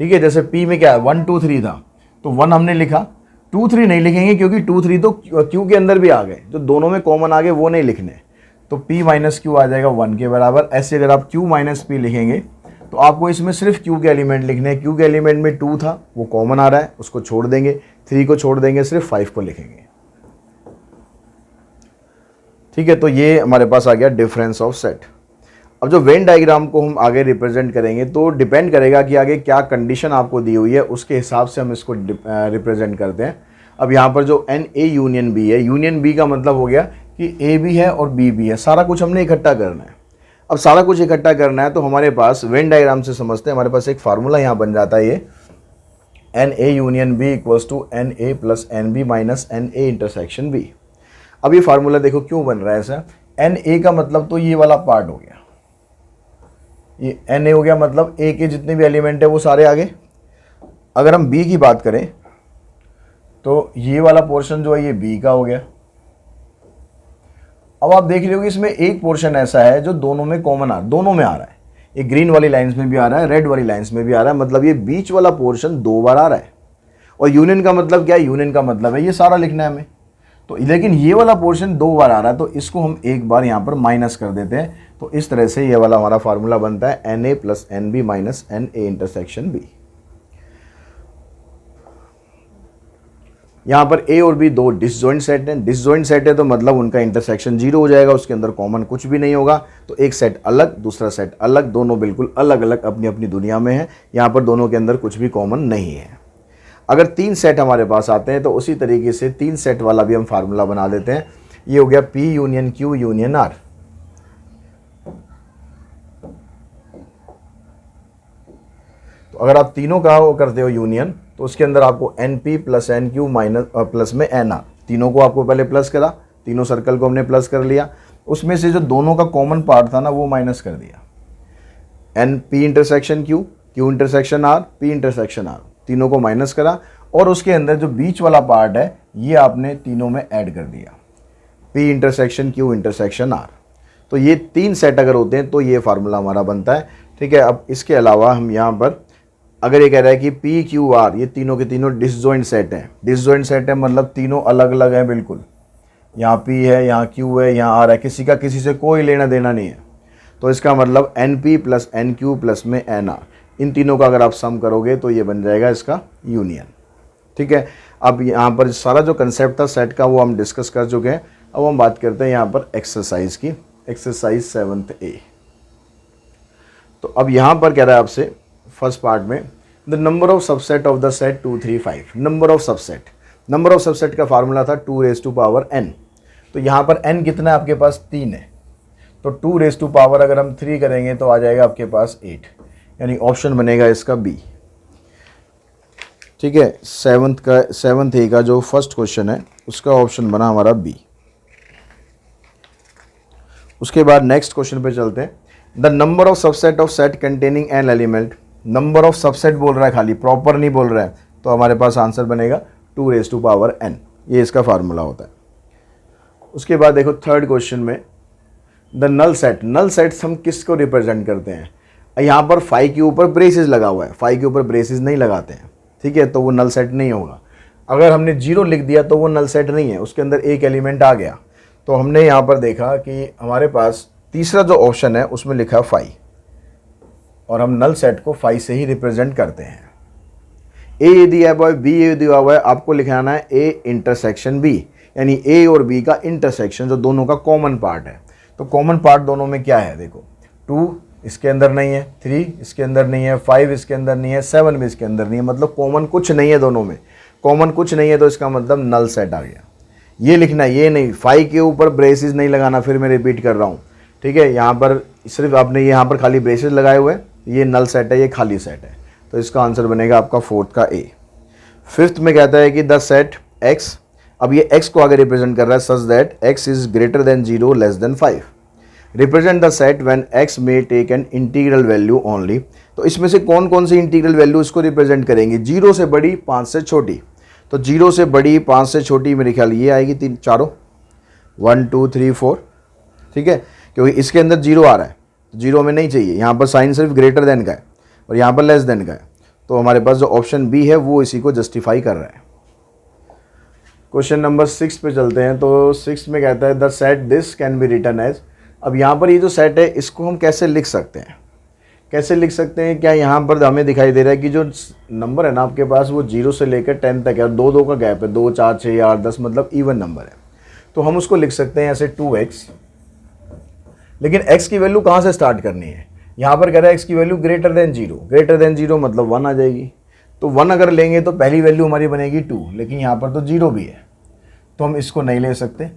[SPEAKER 1] ठीक है, जैसे P में क्या है 1 2 3 था, तो 1 हमने लिखा, 2 3 नहीं लिखेंगे क्योंकि 2 3 तो Q के अंदर भी आ गए, जो दोनों में कॉमन आ गए वो नहीं लिखने, तो P माइनस Q आ जाएगा 1 के बराबर। ऐसे अगर आप Q माइनस P लिखेंगे तो आपको इसमें सिर्फ Q के एलिमेंट लिखने हैं। Q के एलिमेंट में 2 था, वो कॉमन आ रहा है, उसको छोड़ देंगे, 3 को छोड़ देंगे, सिर्फ 5 को लिखेंगे। ठीक है, तो ये हमारे पास आ गया डिफरेंस ऑफ सेट। अब जो वेन डायग्राम को हम आगे रिप्रेजेंट करेंगे तो डिपेंड करेगा कि आगे क्या कंडीशन आपको दी हुई है, उसके हिसाब से हम इसको रिप्रेजेंट करते हैं। अब यहाँ पर जो NA यूनियन B है, यूनियन B का मतलब हो गया कि A भी है और B भी है, सारा कुछ हमने इकट्ठा करना है। अब सारा कुछ इकट्ठा करना है तो हमारे पास वेन डायग्राम से समझते हैं, हमारे पास एक फार्मूला यहाँ बन जाता है, ये NA union B equals to NA plus NB minus NA intersection B। अब ये फार्मूला देखो क्यों बन रहा है ऐसा, NA का मतलब तो ये वाला पार्ट हो गया, ये NA हो गया, मतलब A के जितने भी एलिमेंट है वो सारे आ गए। अगर हम B की बात करें तो ये वाला पोर्शन जो है ये B का हो गया। अब आप देख रहे हो कि इसमें एक पोर्शन ऐसा है जो दोनों में कॉमन दोनों में आ रहा है, ये ग्रीन वाली लाइंस में भी आ रहा है, रेड वाली लाइंस में भी आ रहा है, मतलब ये बीच वाला पोर्शन 2 बार आ रहा है। और यूनियन का मतलब क्या है, यूनियन का मतलब है ये सारा लिखना है हमें, तो लेकिन ये वाला पोर्शन 2 बार आ रहा है, तो इसको हम एक बार यहाँ पर माइनस कर देते हैं। तो इस तरह से ये वाला हमारा फार्मूला बनता है NA plus NB minus NA intersection B। यहाँ पर A और B दो डिसजॉइंट सेट हैं, डिसजॉइंट सेट है तो मतलब उनका इंटरसेक्शन 0 हो जाएगा, उसके अंदर कॉमन कुछ भी नहीं होगा। तो एक सेट अलग, दूसरा सेट अलग, दोनों बिल्कुल अलग अलग अपनी अपनी दुनिया में है, यहाँ पर दोनों के अंदर कुछ भी कॉमन नहीं है। अगर 3 सेट हमारे पास आते हैं तो उसी तरीके से 3 सेट वाला भी हम फार्मूला बना देते हैं। ये हो गया P union Q union R। तो अगर आप तीनों का वो करते हो यूनियन, तो उसके अंदर आपको NP plus NQ minus plus में NR, तीनों को आपको पहले प्लस करा, तीनों सर्कल को हमने प्लस कर लिया, उसमें से जो दोनों का कॉमन पार्ट था ना वो माइनस कर दिया, NP intersection Q, Q intersection R, P intersection R, तीनों को माइनस करा, और उसके अंदर जो बीच वाला पार्ट है ये आपने तीनों में ऐड कर दिया, P intersection Q intersection R। तो ये 3 सेट अगर होते हैं तो ये फार्मूला हमारा बनता है। ठीक है, अब इसके अलावा हम यहाँ पर अगर ये कह रहा है कि P Q R ये तीनों के तीनों डिसजॉइंट सेट हैं, डिसजॉइंट सेट है मतलब तीनों अलग अलग हैं बिल्कुल, यहाँ P है, यहाँ Q है, यहाँ R है, किसी का किसी से कोई लेना देना नहीं है। तो इसका मतलब NP प्लस NQ प्लस में NR, इन तीनों का अगर आप सम करोगे तो ये बन जाएगा इसका यूनियन। ठीक है, अब यहाँ पर सारा जो कंसेप्ट था सेट का वो हम डिस्कस कर चुके हैं। अब हम बात करते हैं यहाँ पर एक्सरसाइज की, एक्सरसाइज 7th A। तो अब यहाँ पर कह रहा है आपसे फर्स्ट पार्ट में the number of subset of the set 2 3 5। Number of subset, number of subset का फार्मूला था 2 रेज़ टू पावर n। तो यहाँ पर n कितना है आपके पास 3 है, तो 2 रेज़ टू पावर अगर हम 3 करेंगे तो आ जाएगा आपके पास 8, यानी ऑप्शन बनेगा इसका B। ठीक है, सेवन्थ ए का जो फर्स्ट क्वेश्चन है उसका ऑप्शन बना हमारा बी। उसके बाद नेक्स्ट क्वेश्चन पे चलते हैं। The number of subset of set containing an element, number of subset बोल रहा है खाली, प्रॉपर नहीं बोल रहा है, तो हमारे पास आंसर बनेगा 2⁻n, ये इसका फार्मूला होता है। उसके बाद देखो थर्ड क्वेश्चन में the null set, null sets हम किसको रिप्रेजेंट करते हैं। यहाँ पर फाइव के ऊपर ब्रेसेस लगा हुआ है, फाइव के ऊपर ब्रेसेस नहीं लगाते हैं, ठीक है, तो वो नल सेट नहीं होगा। अगर हमने 0 लिख दिया तो वो नल सेट नहीं है, उसके अंदर एक एलिमेंट आ गया। तो हमने यहाँ पर देखा कि हमारे पास तीसरा जो ऑप्शन है उसमें लिखा है 5, और हम नल सेट को 5 से ही रिप्रेजेंट करते हैं। ए दिया हुआ है, बी दिया हुआ है, आपको लिखाना है ए इंटरसेक्शन बी, यानी ए और बी का इंटरसेक्शन जो दोनों का कॉमन पार्ट है। तो कॉमन पार्ट दोनों में क्या है, देखो 2 इसके अंदर नहीं है, 3 इसके अंदर नहीं है, 5 इसके अंदर नहीं है, 7 भी इसके अंदर नहीं है, मतलब कॉमन कुछ नहीं है दोनों में, कॉमन कुछ नहीं है, तो इसका मतलब नल सेट आ गया। ये लिखना, ये नहीं, 5 के ऊपर ब्रेसेस नहीं लगाना, फिर मैं रिपीट कर रहा हूँ, ठीक है। यहाँ पर सिर्फ आपने यहाँ पर खाली ब्रेसेस लगाए हुए, ये नल सेट है, ये खाली सेट है, तो इसका आंसर बनेगा आपका फोर्थ का ए। फिफ्थ में कहता है कि द सेट एक्स, अब ये x को आगे रिप्रेजेंट कर रहा है, such that x is greater than 0 less than 5, represent the set when x may take an integral value only. तो इसमें से कौन कौन सी इंटीग्रल वैल्यू इसको रिप्रेजेंट करेंगे, 0 से बड़ी 5 से छोटी। तो 0 से बड़ी 5 से छोटी मेरे ख्याल ये आएगी तीन चारों, 1 2 3 4, ठीक है, क्योंकि इसके अंदर 0 आ रहा है, 0 में नहीं चाहिए, यहाँ पर साइन सिर्फ ग्रेटर देन का है और यहाँ पर लेस देन का है, तो हमारे पास जो ऑप्शन बी है वो इसी को जस्टिफाई कर रहा है। क्वेश्चन नंबर 6 पे चलते हैं। तो 6 में कहता है the set this can be written as, अब यहाँ पर ये जो सेट है इसको हम कैसे लिख सकते हैं, कैसे लिख सकते हैं, क्या यहाँ पर हमें दिखाई दे रहा है कि जो नंबर है ना आपके पास वो 0 से लेकर 10 तक है और 2 2 का गैप है, 2 4 6 8 10, मतलब इवन नंबर है। तो हम उसको लिख सकते हैं ऐसे 2x, लेकिन x की वैल्यू कहाँ से स्टार्ट करनी है, यहाँ पर कह रहा है x की value greater than 0, greater than 0 मतलब 1 आ जाएगी। तो 1 अगर लेंगे तो पहली वैल्यू हमारी बनेगी 2, लेकिन यहाँ पर तो 0 भी है, तो हम इसको नहीं ले सकते।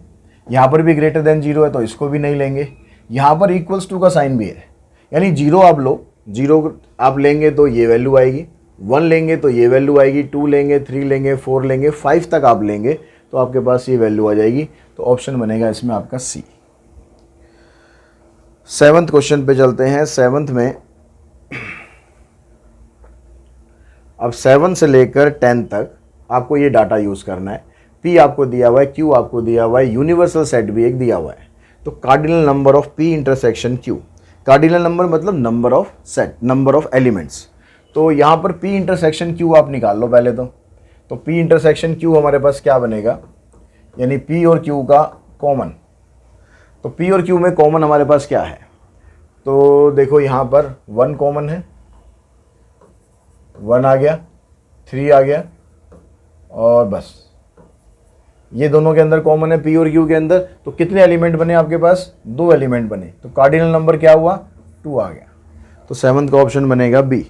[SPEAKER 1] यहाँ पर भी ग्रेटर देन 0 है तो इसको भी नहीं लेंगे। यहाँ पर इक्वल्स टू का साइन भी है, यानी 0 आप लो, 0 आप लेंगे तो ये वैल्यू आएगी, 1 लेंगे तो ये वैल्यू आएगी, 2 लेंगे, 3 लेंगे, 4 लेंगे, 5 तक आप लेंगे तो आपके पास ये वैल्यू आ जाएगी। तो ऑप्शन बनेगा इसमें आपका सी। 7th क्वेश्चन पे चलते हैं। 7th में अब 7 से लेकर 10 तक आपको ये डाटा यूज़ करना है। P आपको दिया हुआ है, Q आपको दिया हुआ है, यूनिवर्सल सेट भी एक दिया हुआ है। तो cardinal number of P intersection Q, cardinal number मतलब number of set, number of elements. तो यहाँ पर P इंटरसेक्शन Q आप निकाल लो पहले तो P इंटरसेक्शन Q हमारे पास क्या बनेगा, यानी P और Q का कॉमन। तो P और Q में कॉमन हमारे पास क्या है, तो देखो यहाँ पर 1 कॉमन है, 1 आ गया, 3 आ गया, और बस ये दोनों के अंदर कॉमन है P और Q के अंदर। तो कितने एलिमेंट बने आपके पास, 2 एलिमेंट बने, तो कार्डिनल नंबर क्या हुआ, 2 आ गया। तो 7th का ऑप्शन बनेगा B.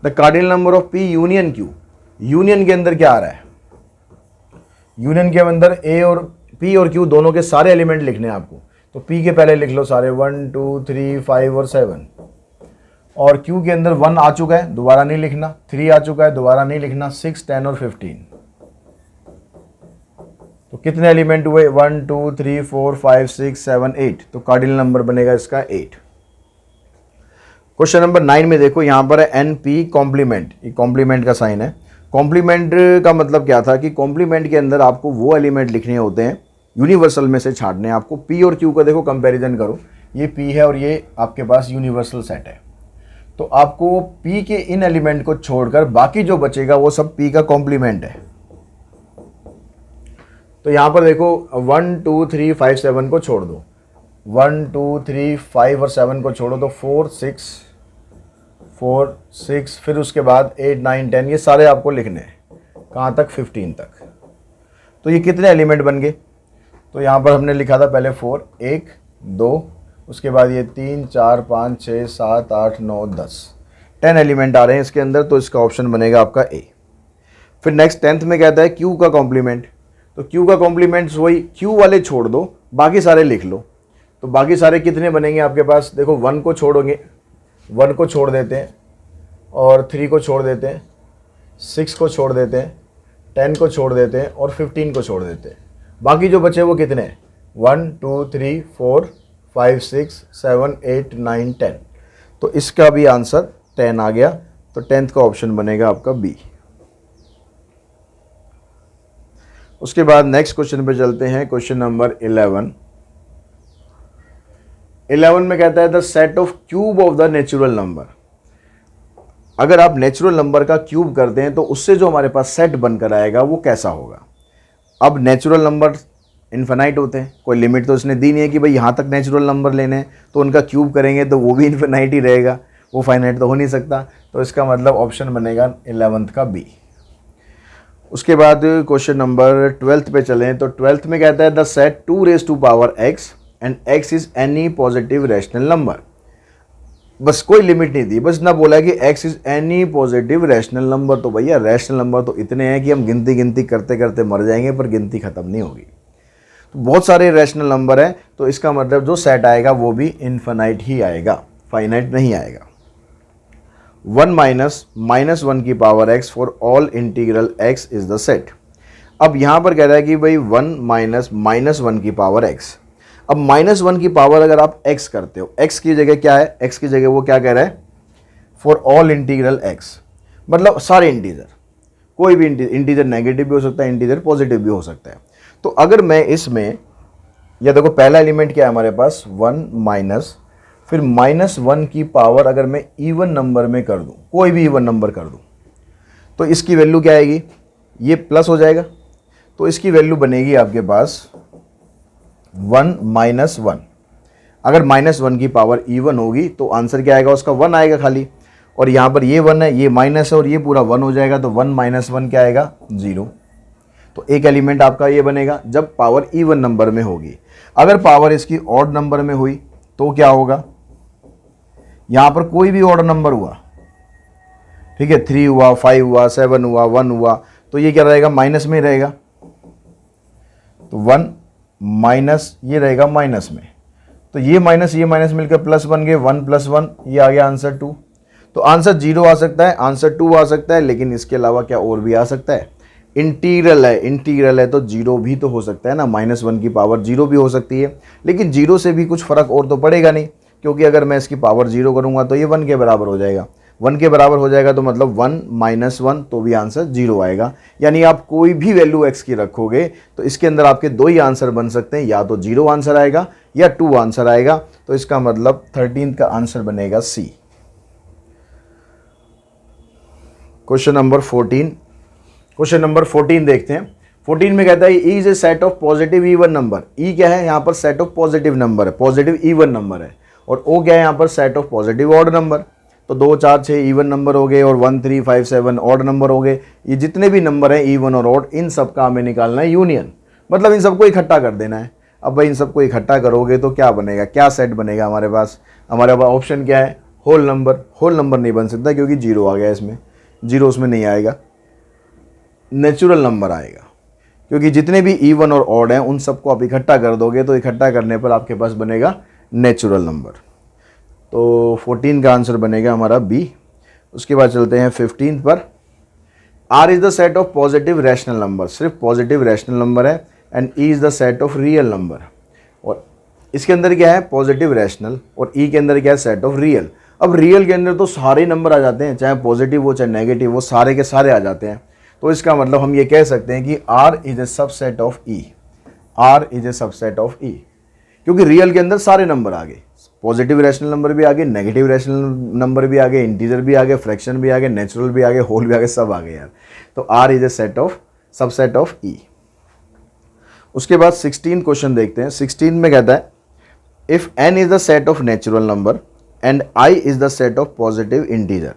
[SPEAKER 1] The cardinal number of P union Q, union के अंदर क्या आ रहा है, यूनियन के अंदर A और P और Q दोनों के सारे एलिमेंट लिखने हैं आपको। तो P के पहले लिख लो सारे, 1 2 3 5 और 7, और Q के अंदर 1 आ चुका है, दोबारा नहीं लिखना, 3 आ चुका है, दोबारा नहीं लिखना, 6 10 और 15। तो कितने एलिमेंट हुए, 1 2 3 4 5 6 7 8, तो कार्डिनल नंबर बनेगा इसका 8। क्वेश्चन नंबर 9 में देखो यहाँ पर है एन पी कॉम्प्लीमेंट, ये कॉम्प्लीमेंट का साइन है। कॉम्प्लीमेंट का मतलब क्या था कि कॉम्प्लीमेंट के अंदर आपको वो एलिमेंट लिखने होते हैं यूनिवर्सल में से छाटने हैं आपको। P और Q का देखो कंपैरिजन करो, ये P है और ये आपके पास यूनिवर्सल सेट है, तो आपको P के इन एलिमेंट को छोड़कर बाकी जो बचेगा वो सब P का कॉम्प्लीमेंट है। तो यहाँ पर देखो 1 2 3 5 7 को छोड़ दो, 1 2 3 5 और 7 को छोड़ो तो 4 6, फिर उसके बाद 8 9 10, ये सारे आपको लिखने हैं, कहाँ तक, 15 तक। तो ये कितने एलिमेंट बन गए, तो यहाँ पर हमने लिखा था पहले 4, 1 2, उसके बाद ये 3 4 5 6 7 8 9 10, 10 एलिमेंट आ रहे हैं इसके अंदर, तो इसका ऑप्शन बनेगा आपका ए। फिर नेक्स्ट 10th में कहता है Q का कॉम्प्लीमेंट, तो Q का कॉम्प्लीमेंट वही, Q वाले छोड़ दो, बाकी सारे लिख लो। तो बाकी सारे कितने बनेंगे आपके पास, देखो 1 को छोड़ोगे, 1 को छोड़ देते हैं और 3 को छोड़ देते हैं, 6 को छोड़ देते हैं, 10 को छोड़ देते हैं और 15 को छोड़ देते हैं। बाकी जो बचे वो कितने हैं? 1 2 3 4 5 6 7 8 9 10। तो इसका भी आंसर 10 आ गया। तो 10th का ऑप्शन बनेगा आपका बी। उसके बाद नेक्स्ट क्वेश्चन पे चलते हैं, क्वेश्चन नंबर 11। 11 में कहता है the set of cube of the natural number. अगर आप नेचुरल नंबर का क्यूब करते हैं तो उससे जो हमारे पास सेट बनकर आएगा वो कैसा होगा। अब नेचुरल नंबर इन्फिनाइट होते हैं, कोई लिमिट तो इसने दी नहीं है कि भाई यहाँ तक नेचुरल नंबर लेने हैं, तो उनका क्यूब करेंगे तो वो भी इन्फिनाइट ही रहेगा, वो फाइनाइट तो हो नहीं सकता। तो इसका मतलब ऑप्शन बनेगा 11th का बी। उसके बाद क्वेश्चन नंबर 12th पे चलें तो 12th में कहता है the set 2 raised to power x and x is any positive rational number. बस कोई लिमिट नहीं दी, बस ना बोला कि x is any positive rational number. तो भैया रैशनल नंबर तो इतने हैं कि हम गिनती करते करते मर जाएंगे, पर गिनती खत्म नहीं होगी। तो बहुत सारे रैशनल नंबर हैं, तो इसका मतलब जो सेट आएगा वो भी इन्फिनाइट ही आएगा, फाइनाइट नहीं आएगा। 1 माइनस 1 की power x for all integral x is the set. अब यहाँ पर कह रहा है कि भाई 1 माइनस 1 की पावर x। अब -1 की पावर अगर आप x करते हो, x की जगह क्या है, x की जगह वो क्या कह रहा है, फॉर ऑल इंटीग्रल x, मतलब सारे इंटीजर, कोई भी इंटीजर नेगेटिव भी हो सकता है, इंटीजर पॉजिटिव भी हो सकता है। तो अगर मैं इसमें, या देखो पहला एलिमेंट क्या है हमारे पास 1 माइनस, फिर -1 की पावर अगर मैं इवन नंबर में कर दूं, कोई भी इवन नंबर कर दूं, तो इसकी वैल्यू क्या आएगी, ये प्लस हो जाएगा। तो इसकी वैल्यू बनेगी आपके पास 1 माइनस 1। अगर -1 की पावर इवन होगी तो आंसर क्या आएगा, उसका 1 आएगा खाली। और यहाँ पर ये 1 है, ये माइनस है और ये पूरा 1 हो जाएगा, तो 1 माइनस 1 क्या आएगा, 0। तो एक एलिमेंट आपका ये बनेगा जब पावर इवन नंबर में होगी। अगर पावर इसकी ऑड नंबर में हुई तो क्या होगा, यहाँ पर कोई भी ऑड नंबर हुआ, ठीक है, 3 हुआ, 5 हुआ, 7 हुआ, 1 हुआ, तो ये क्या रहेगा, माइनस में रहेगा। तो 1 माइनस ये रहेगा माइनस में, तो ये माइनस मिलकर प्लस बन गए, 1 + 1, ये आ गया आंसर 2। तो आंसर 0 आ सकता है, आंसर 2 आ सकता है, लेकिन इसके अलावा क्या और भी आ सकता है, इंटीग्रल है तो 0 भी तो हो सकता है ना, -1 की पावर 0 भी हो सकती है, लेकिन 0 से भी कुछ फर्क और तो पड़ेगा नहीं, क्योंकि अगर मैं इसकी पावर 0 करूंगा तो ये 1 के बराबर हो जाएगा। 1 के बराबर हो जाएगा तो मतलब 1 माइनस 1, तो भी आंसर 0 आएगा। यानी आप कोई भी वैल्यू x की रखोगे तो इसके अंदर आपके दो ही आंसर बन सकते हैं, या तो 0 आंसर आएगा या 2 आंसर आएगा। तो इसका मतलब 13 का आंसर बनेगा सी। क्वेश्चन नंबर 14 देखते हैं। 14 में कहता है E is a set of positive even number. E क्या है, यहाँ पर सेट ऑफ पॉजिटिव नंबर है, पॉजिटिव इवन नंबर है। और ओ क्या है, यहाँ पर set of positive odd number. तो 2 4 6 इवन नंबर हो गए और 1 3 5 7 ऑड नंबर हो गए। ये जितने भी नंबर हैं इवन और ऑड, इन सब का हमें निकालना है यूनियन, मतलब इन सबको इकट्ठा कर देना है। अब भाई इन सबको इकट्ठा करोगे तो क्या बनेगा, क्या सेट बनेगा हमारे पास ऑप्शन क्या है, होल नंबर। होल नंबर नहीं बन सकता क्योंकि 0 आ गया इसमें, 0 उसमें नहीं आएगा, नेचुरल नंबर आएगा। क्योंकि जितने भी इवन और ऑड हैं उन सबको आप इकट्ठा कर दोगे, तो इकट्ठा करने पर आपके पास बनेगा नेचुरल नंबर। तो 14 का आंसर बनेगा हमारा बी। उसके बाद चलते हैं 15 पर। R is the set of positive rational number, सिर्फ पॉजिटिव रैशनल नंबर है। And E is the set of real number. और इसके अंदर क्या है, पॉजिटिव रैशनल, और ई के अंदर क्या है, सेट ऑफ रियल। अब रियल के अंदर तो सारे नंबर आ जाते हैं, चाहे पॉजिटिव हो चाहे नेगेटिव हो, सारे के सारे आ जाते हैं। तो इसका मतलब हम ये कह सकते हैं कि R is a subset of E. R is a subset of E, क्योंकि रियल के अंदर सारे नंबर आ गए, पॉजिटिव रैशनल नंबर भी आ गए, नेगेटिव रैशनल नंबर भी आ गए, इंटीजर भी आ गए, फ्रैक्शन भी आ गए, नेचुरल भी आ गए, होल भी आ गए, सब आ गए यार। तो R is a set of subset of E. उसके बाद 16 क्वेश्चन देखते हैं। 16 में कहता है if n is the set of natural number and i is the set of positive integer.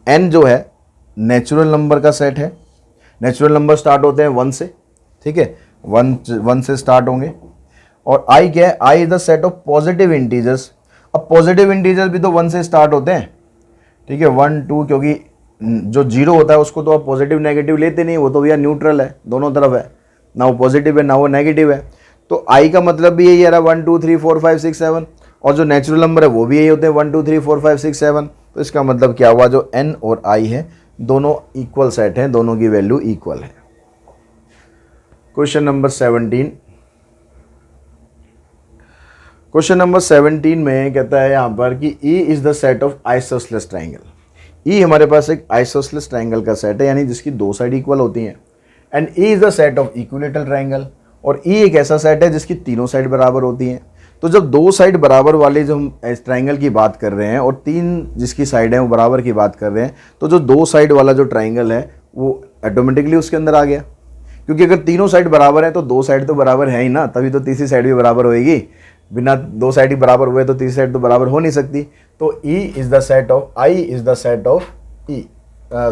[SPEAKER 1] n जो है नेचुरल नंबर का सेट है। नेचुरल नंबर स्टार्ट होते हैं 1 से, ठीक है, 1 से स्टार्ट होंगे। और i क्या है, i is the set of positive integers. अब पॉजिटिव इंटीजर्स भी तो 1 से स्टार्ट होते हैं, ठीक है, 1 2, क्योंकि जो 0 होता है उसको तो आप पॉजिटिव नेगेटिव लेते नहीं, वो तो भैया न्यूट्रल है, दोनों तरफ है, ना वो पॉजिटिव है ना वो नेगेटिव है। तो i का मतलब भी यही है 1 2 3 4 5 6 7, और जो नेचुरल नंबर है वो भी यही होते हैं 1 2 3 4 5 6 7। तो इसका मतलब क्या हुआ, जो n और i है दोनों इक्वल सेट हैं, दोनों की वैल्यू इक्वल है। क्वेश्चन नंबर 17, क्वेश्चन नंबर 17 में कहता है यहाँ पर कि E is the set of isosceles triangle. E हमारे पास एक आइसोसेलेस ट्राइंगल का सेट है, यानी जिसकी दो साइड इक्वल होती हैं। And E is the set of equilateral triangle, और E एक ऐसा सेट है जिसकी तीनों साइड बराबर होती हैं। तो जब दो साइड बराबर वाले जो हम इस ट्राइंगल की बात कर रहे हैं और तीन जिसकी साइड है वो बराबर की बात कर रहे हैं, तो जो दो साइड वाला जो ट्राइंगल है वो ऑटोमेटिकली उसके अंदर आ गया, क्योंकि अगर तीनों साइड बराबर है तो दो साइड तो बराबर है ही ना, तभी तो तीसरी साइड भी बराबर होएगी। बिना दो साइड ही बराबर हुए तो तीसरी साइड तो बराबर हो नहीं सकती। तो E is the set of I is the set of E,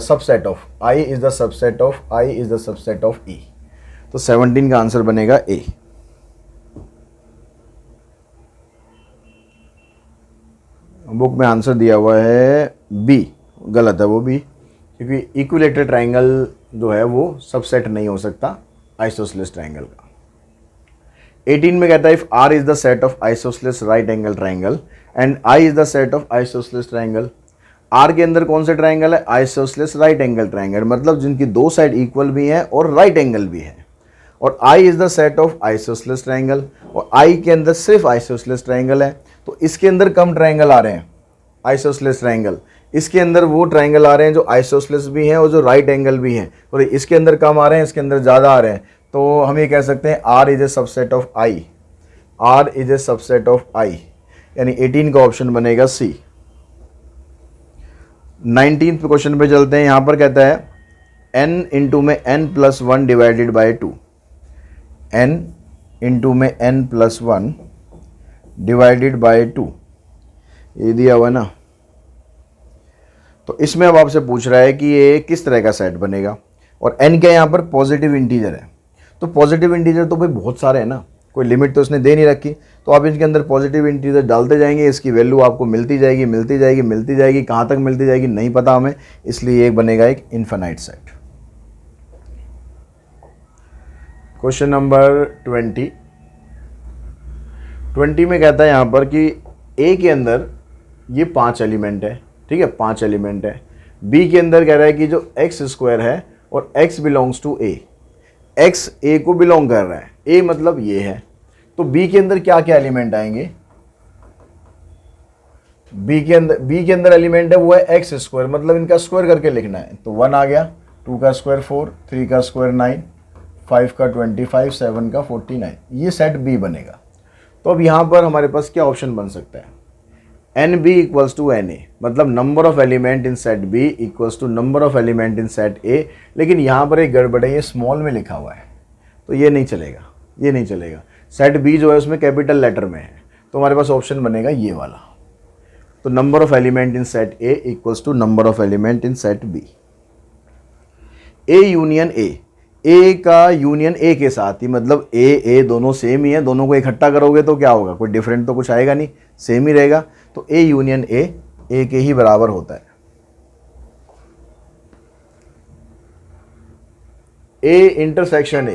[SPEAKER 1] subset of I is the subset of I is the subset of E। तो 17 का आंसर बनेगा A। बुक में आंसर दिया हुआ है B, गलत है वो भी, क्योंकि इक्विलेटरल ट्राइंगल जो है वो सबसेट नहीं हो सकता आइसोसेलेस ट्राइंगल का। 18 में कहता है if R is the set of isosceles right angle triangle and I is the set of isosceles triangle. R के अंदर कौन सा ट्राइंगल है, आइसोसेलेस राइट एंगल ट्राइंगल, मतलब जिनकी दो साइड इक्वल भी हैं और राइट एंगल भी है। और I is the set of isosceles triangle, और I के अंदर सिर्फ आइसोसेलेस ट्राइंगल है। तो इसके अंदर कम ट्राइंगल आ रहे हैं आइसोसेलेस ट्राइंगल, इसके अंदर वो ट्राइंगल आ रहे हैं जो आइसोसेलेस भी हैं और जो राइट एंगल भी हैं, और इसके अंदर कम आ रहे हैं, इसके अंदर ज़्यादा आ रहे हैं। तो हम ये कह सकते हैं R is a subset of I, R is a subset of I, यानी 18 का ऑप्शन बनेगा C। 19th क्वेश्चन पे चलते हैं। यहाँ पर कहता है n इंटू में n+1 divided by 2, n into में n+1 डिवाइडेड बाई 2, ये दिया हुआ ना। तो इसमें अब आपसे पूछ रहा है कि ये किस तरह का सेट बनेगा, और n क्या यहाँ पर पॉजिटिव इंटीजर है। तो पॉजिटिव इंटीजर तो भाई बहुत सारे हैं ना, कोई लिमिट तो इसने दे नहीं रखी, तो आप इसके अंदर पॉजिटिव इंटीजर डालते जाएंगे, इसकी वैल्यू आपको मिलती जाएगी मिलती जाएगी मिलती जाएगी, कहाँ तक मिलती जाएगी नहीं पता हमें, इसलिए एक बनेगा एक इनफाइनाइट सेट। क्वेश्चन नंबर 20 में कहता है यहाँ पर कि A के अंदर ये 5 एलिमेंट है, ठीक है, 5 एलिमेंट है। B के अंदर कह रहा है कि जो x² है और x belongs to A, x A को बिलोंग कर रहा है, A मतलब ये है। तो B के अंदर क्या क्या एलिमेंट आएंगे, B के अंदर एलिमेंट है वो है x², मतलब इनका स्क्वायर करके लिखना है। तो 1 आ गया, 2 का स्क्वायर 4, 3 का स्क्वायर 9, 5 का 25, 7 का 49, ये सेट B बनेगा। तो अब यहाँ पर हमारे पास क्या ऑप्शन बन सकता है, NB इक्वल्स टू NA, मतलब number of element in set B equals to number of element in set A। लेकिन यहाँ पर एक गड़बड़ है, ये स्मॉल में लिखा हुआ है, तो ये नहीं चलेगा, ये नहीं चलेगा। सेट B जो है उसमें कैपिटल लेटर में है, तो हमारे पास ऑप्शन बनेगा ये वाला। तो number of element in set A equals to number of element in set B। A union A, A का यूनियन A के साथ ही, मतलब A दोनों सेम ही है, दोनों को इकट्ठा करोगे तो क्या होगा, कोई डिफरेंट तो कुछ आएगा नहीं, सेम ही रहेगा। तो A यूनियन A के ही बराबर होता है। A इंटरसेक्शन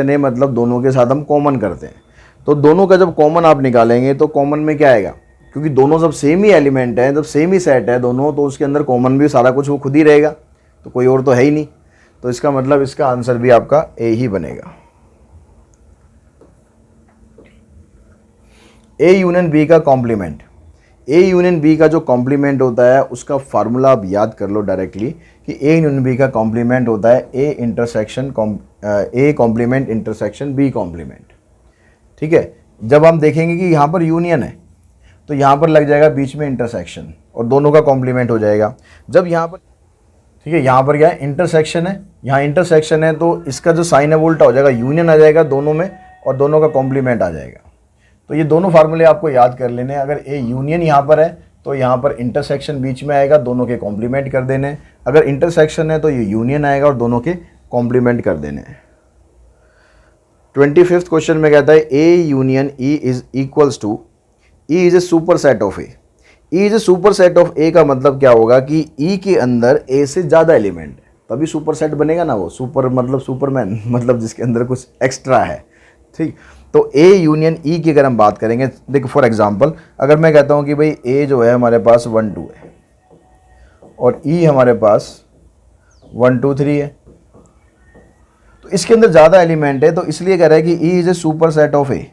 [SPEAKER 1] A मतलब दोनों के साथ हम कॉमन करते हैं। तो दोनों का जब कॉमन आप निकालेंगे तो कॉमन में क्या आएगा, क्योंकि दोनों जब सेम ही एलिमेंट है, जब सेम ही सेट है दोनों, तो उसके अंदर कॉमन भी सारा कुछ वो खुद ही रहेगा, तो कोई और तो है ही नहीं। तो इसका मतलब इसका आंसर भी आपका A ही बनेगा। A यूनियन B का कॉम्प्लीमेंट, A यूनियन B का जो कॉम्प्लीमेंट होता है उसका फार्मूला आप याद कर लो डायरेक्टली, कि A यूनियन B का कॉम्प्लीमेंट होता है A complement intersection B complement. ठीक है, जब हम देखेंगे कि यहाँ पर यूनियन है तो यहाँ पर लग जाएगा बीच में इंटरसेक्शन और दोनों का कॉम्प्लीमेंट हो जाएगा। जब यहाँ पर, ठीक है, यहाँ पर क्या है, इंटरसेक्शन है, यहाँ इंटरसेक्शन है, तो इसका जो साइन है वो उल्टा हो जाएगा, यूनियन आ जाएगा दोनों में और दोनों का कॉम्प्लीमेंट आ जाएगा। तो ये दोनों फार्मूले आपको याद कर लेने हैं। अगर ए यूनियन यहाँ पर है तो यहाँ पर इंटरसेक्शन बीच में आएगा, दोनों के कॉम्प्लीमेंट कर देने। अगर इंटरसेक्शन है तो ये यूनियन आएगा और दोनों के कॉम्प्लीमेंट कर देने। 25th क्वेश्चन में कहता है A union E is equals to, E is a super set of A. E is a super set of A का मतलब क्या होगा कि ई के अंदर ए से ज़्यादा एलिमेंट है, तभी सुपर सेट बनेगा ना। वो सुपर मतलब सुपरमैन, मतलब जिसके अंदर कुछ एक्स्ट्रा है। ठीक, तो ए यूनियन ई की अगर हम बात करेंगे, देखो फॉर एग्जांपल अगर मैं कहता हूँ कि भाई ए जो है हमारे पास 1 2 है और ई हमारे पास 1 2 3 है, तो इसके अंदर ज़्यादा एलिमेंट है, तो इसलिए कह रहा है कि E is a super set of A,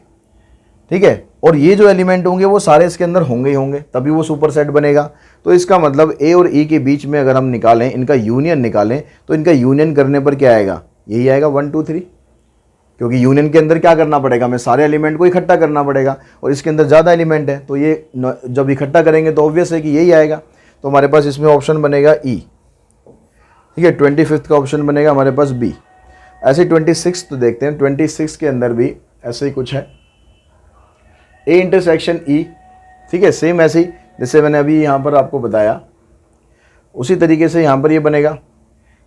[SPEAKER 1] ठीक है। और ये जो एलिमेंट होंगे वो सारे इसके अंदर होंगे ही होंगे, तभी वो सुपर सेट बनेगा। तो इसका मतलब ए और ई के बीच में अगर हम निकालें, इनका यूनियन निकालें, तो इनका यूनियन करने पर क्या आएगा, यही आएगा 1 2 3, क्योंकि यूनियन के अंदर क्या करना पड़ेगा, हमें सारे एलिमेंट को इकट्ठा करना पड़ेगा और इसके अंदर ज़्यादा एलिमेंट है, तो ये जब इकट्ठा करेंगे तो ऑब्वियस है कि यही आएगा। तो हमारे पास इसमें ऑप्शन बनेगा ई, ठीक है। 25th का ऑप्शन बनेगा हमारे पास बी। ऐसे 26 तो देखते हैं, 26 के अंदर भी ऐसे ही कुछ है, ए इंटरसेक्शन ई, ठीक है। सेम ऐसे ही जैसे मैंने अभी यहाँ पर आपको बताया, उसी तरीके से यहाँ पर ये बनेगा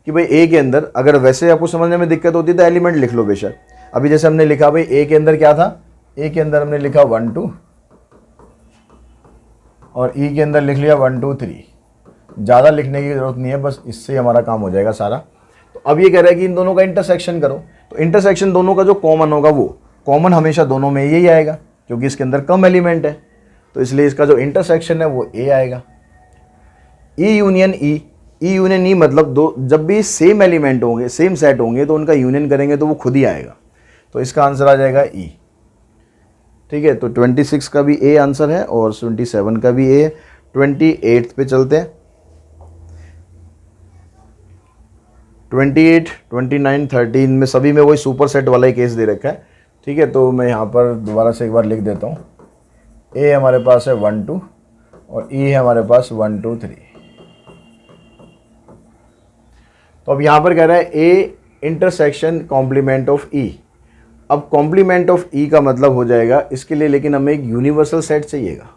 [SPEAKER 1] कि भाई ए के अंदर, अगर वैसे आपको समझने में दिक्कत होती है तो एलिमेंट लिख लो बेशक। अभी जैसे हमने लिखा भाई ए के अंदर क्या था, ए के अंदर हमने लिखा 1 2 और ई के अंदर लिख लिया 1 2 3। ज़्यादा लिखने की ज़रूरत नहीं है, बस इससे हमारा काम हो जाएगा सारा। तो अब ये कह रहा है कि इन दोनों का इंटरसेक्शन करो, तो इंटरसेक्शन दोनों का जो कॉमन होगा वो कॉमन हमेशा दोनों में यही आएगा, क्योंकि इसके अंदर कम एलिमेंट है, तो इसलिए इसका जो इंटरसेक्शन है वो ए आएगा। ई यूनियन ई, ई यूनियन ई मतलब दो, जब भी सेम एलिमेंट होंगे, सेम सेट होंगे, तो उनका यूनियन करेंगे तो वो खुद ही आएगा। तो इसका आंसर आ जाएगा ई, ठीक है। तो 26 का भी ए आंसर है और 27 का भी ए। 28 पे चलते हैं। 28, 29, 13 में सभी में वही सुपर सेट वाला ही केस दे रखा है, ठीक है। तो मैं यहाँ पर दोबारा से एक बार लिख देता हूँ, ए हमारे पास है 1 2 और ई है हमारे पास 1 2 3। तो अब यहाँ पर कह रहा है ए इंटरसेक्शन कॉम्प्लीमेंट ऑफ ई। अब कॉम्प्लीमेंट ऑफ ई का मतलब हो जाएगा इसके लिए, लेकिन हमें एक यूनिवर्सल सेट चाहिएगा।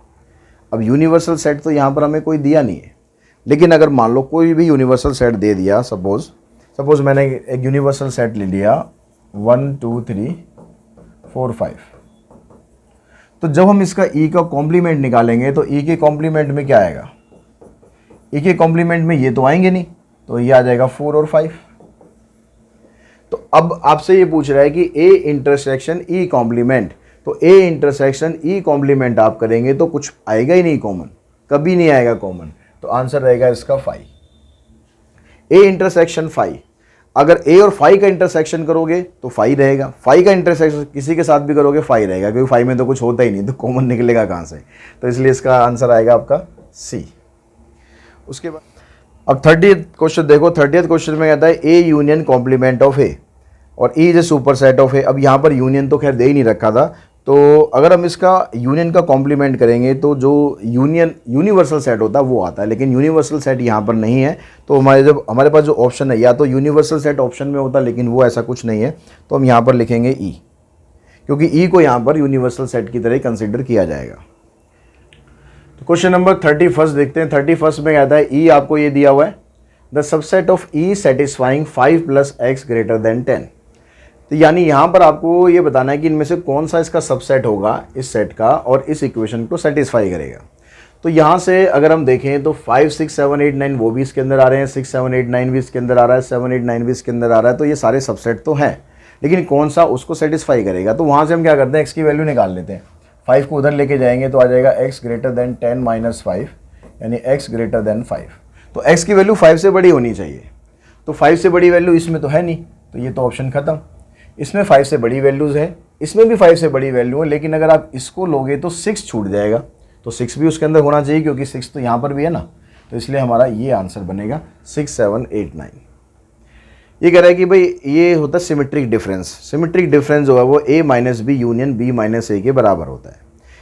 [SPEAKER 1] अब यूनिवर्सल सेट तो यहाँ पर हमें कोई दिया नहीं है, लेकिन अगर मान लो कोई भी यूनिवर्सल सेट दे दिया, सपोज मैंने एक यूनिवर्सल सेट ले लिया 1 2 3 4 5, तो जब हम इसका ई का कॉम्प्लीमेंट निकालेंगे तो ई के कॉम्प्लीमेंट में क्या आएगा, ई के कॉम्प्लीमेंट में ये तो आएंगे नहीं, तो ये आ जाएगा 4 और 5। तो अब आपसे ये पूछ रहा है कि ए इंटरसेक्शन ई कॉम्प्लीमेंट, तो ए इंटरसेक्शन ई कॉम्प्लीमेंट आप करेंगे तो कुछ आएगा ही नहीं कॉमन, कभी नहीं आएगा कॉमन, तो आंसर रहेगा इसका 5। ए इंटरसेक्शन 5, अगर ए और 5 का इंटरसेक्शन करोगे तो 5 रहेगा, 5 का इंटरसेक्शन किसी के साथ भी करोगे 5 रहेगा, क्योंकि 5 में तो कुछ होता ही नहीं, तो कॉमन निकलेगा कहाँ से, तो इसलिए इसका आंसर आएगा आपका सी। उसके बाद अब 30th क्वेश्चन देखो। 30th क्वेश्चन में कहता है A union complement of A और E is a super set of A. अब यहाँ पर यूनियन तो खैर दे ही नहीं रखा था, तो अगर हम इसका यूनियन का कॉम्प्लीमेंट करेंगे तो जो यूनिवर्सल सेट होता है वो आता है, लेकिन यूनिवर्सल सेट यहाँ पर नहीं है। तो हमारे पास जो ऑप्शन है, या तो यूनिवर्सल सेट ऑप्शन में होता, लेकिन वो ऐसा कुछ नहीं है, तो हम यहाँ पर लिखेंगे ई, क्योंकि ई को यहाँ पर यूनिवर्सल सेट की तरह कंसिडर किया जाएगा। तो क्वेश्चन नंबर 31 देखते हैं। 31 में कहता है ई आपको ये दिया हुआ है, the subset of E satisfying 5 + x > 10। तो यानी यहाँ पर आपको ये बताना है कि इनमें से कौन सा इसका सबसेट होगा इस सेट का और इस इक्वेशन को सेटिस्फाई करेगा। तो यहाँ से अगर हम देखें तो 5 6 7 8 9 वो भी इसके अंदर आ रहे हैं, 6 7 8 9 भी इसके अंदर आ रहा है, 7 8 9 भी इसके अंदर आ रहा है, तो ये सारे सबसेट तो हैं, लेकिन कौन सा उसको सेटिस्फाई करेगा। तो वहाँ से हम क्या करते हैं, x की वैल्यू निकाल लेते हैं। 5 को उधर लेके जाएंगे तो आ जाएगा x > 10 - 5, यानी x > 5। तो x की वैल्यू 5 से बड़ी होनी चाहिए, तो 5 से बड़ी वैल्यू इसमें तो है नहीं, तो ये तो ऑप्शन खत्म। इसमें 5 से बड़ी वैल्यूज़ है, इसमें भी 5 से बड़ी वैल्यू है, लेकिन अगर आप इसको लोगे तो 6 छूट जाएगा, तो 6 भी उसके अंदर होना चाहिए, क्योंकि 6 तो यहाँ पर भी है ना, तो इसलिए हमारा ये आंसर बनेगा 6 7 8 9। ये कह रहा है कि भाई ये होता है सिमेट्रिक डिफरेंस। सिमेट्रिक डिफरेंस जो है वो a - b union b - a के बराबर होता है।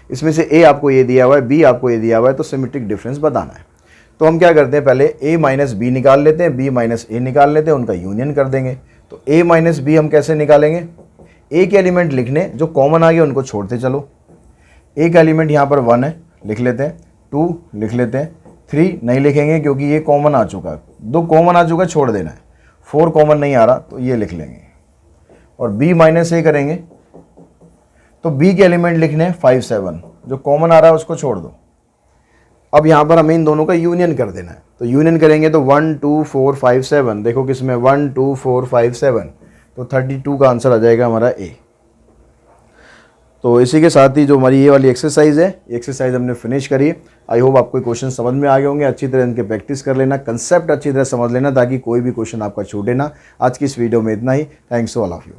[SPEAKER 1] इसमें से a आपको ये दिया हुआ है, b आपको ये दिया हुआ है, तो सिमेट्रिक डिफरेंस बताना है। तो हम क्या करते हैं, पहले a - b निकाल लेते हैं, b - a निकाल लेते हैं, उनका यूनियन कर देंगे। तो a - b हम कैसे निकालेंगे, a के एलिमेंट लिखने, जो कॉमन आ गए उनको छोड़ते चलो। a का एलिमेंट यहाँ पर 1 है, लिख लेते हैं, 2 लिख लेते हैं, 3 नहीं लिखेंगे क्योंकि ये कॉमन आ चुका है, 2 कॉमन आ चुका है, छोड़ देना है, 4 कॉमन नहीं आ रहा तो ये लिख लेंगे। और b - a करेंगे तो b के एलिमेंट लिखने 5 7, जो कॉमन आ रहा है उसको छोड़ दो। अब यहाँ पर हमें इन दोनों का यूनियन कर देना है, तो यूनियन करेंगे तो 1 2 4 5 7, देखो किसमें 1 2 4 5 7, तो 32 का आंसर आ जाएगा हमारा ए। तो इसी के साथ ही जो हमारी ये वाली एक्सरसाइज है, एक्सरसाइज हमने फिनिश करी। आई होप आपको क्वेश्चन समझ में आ गए होंगे। अच्छी तरह इनके प्रैक्टिस कर लेना, कंसेप्ट अच्छी तरह समझ लेना ताकि कोई भी क्वेश्चन आपका छूटे ना। आज की इस वीडियो में इतना ही। Thanks to all of you.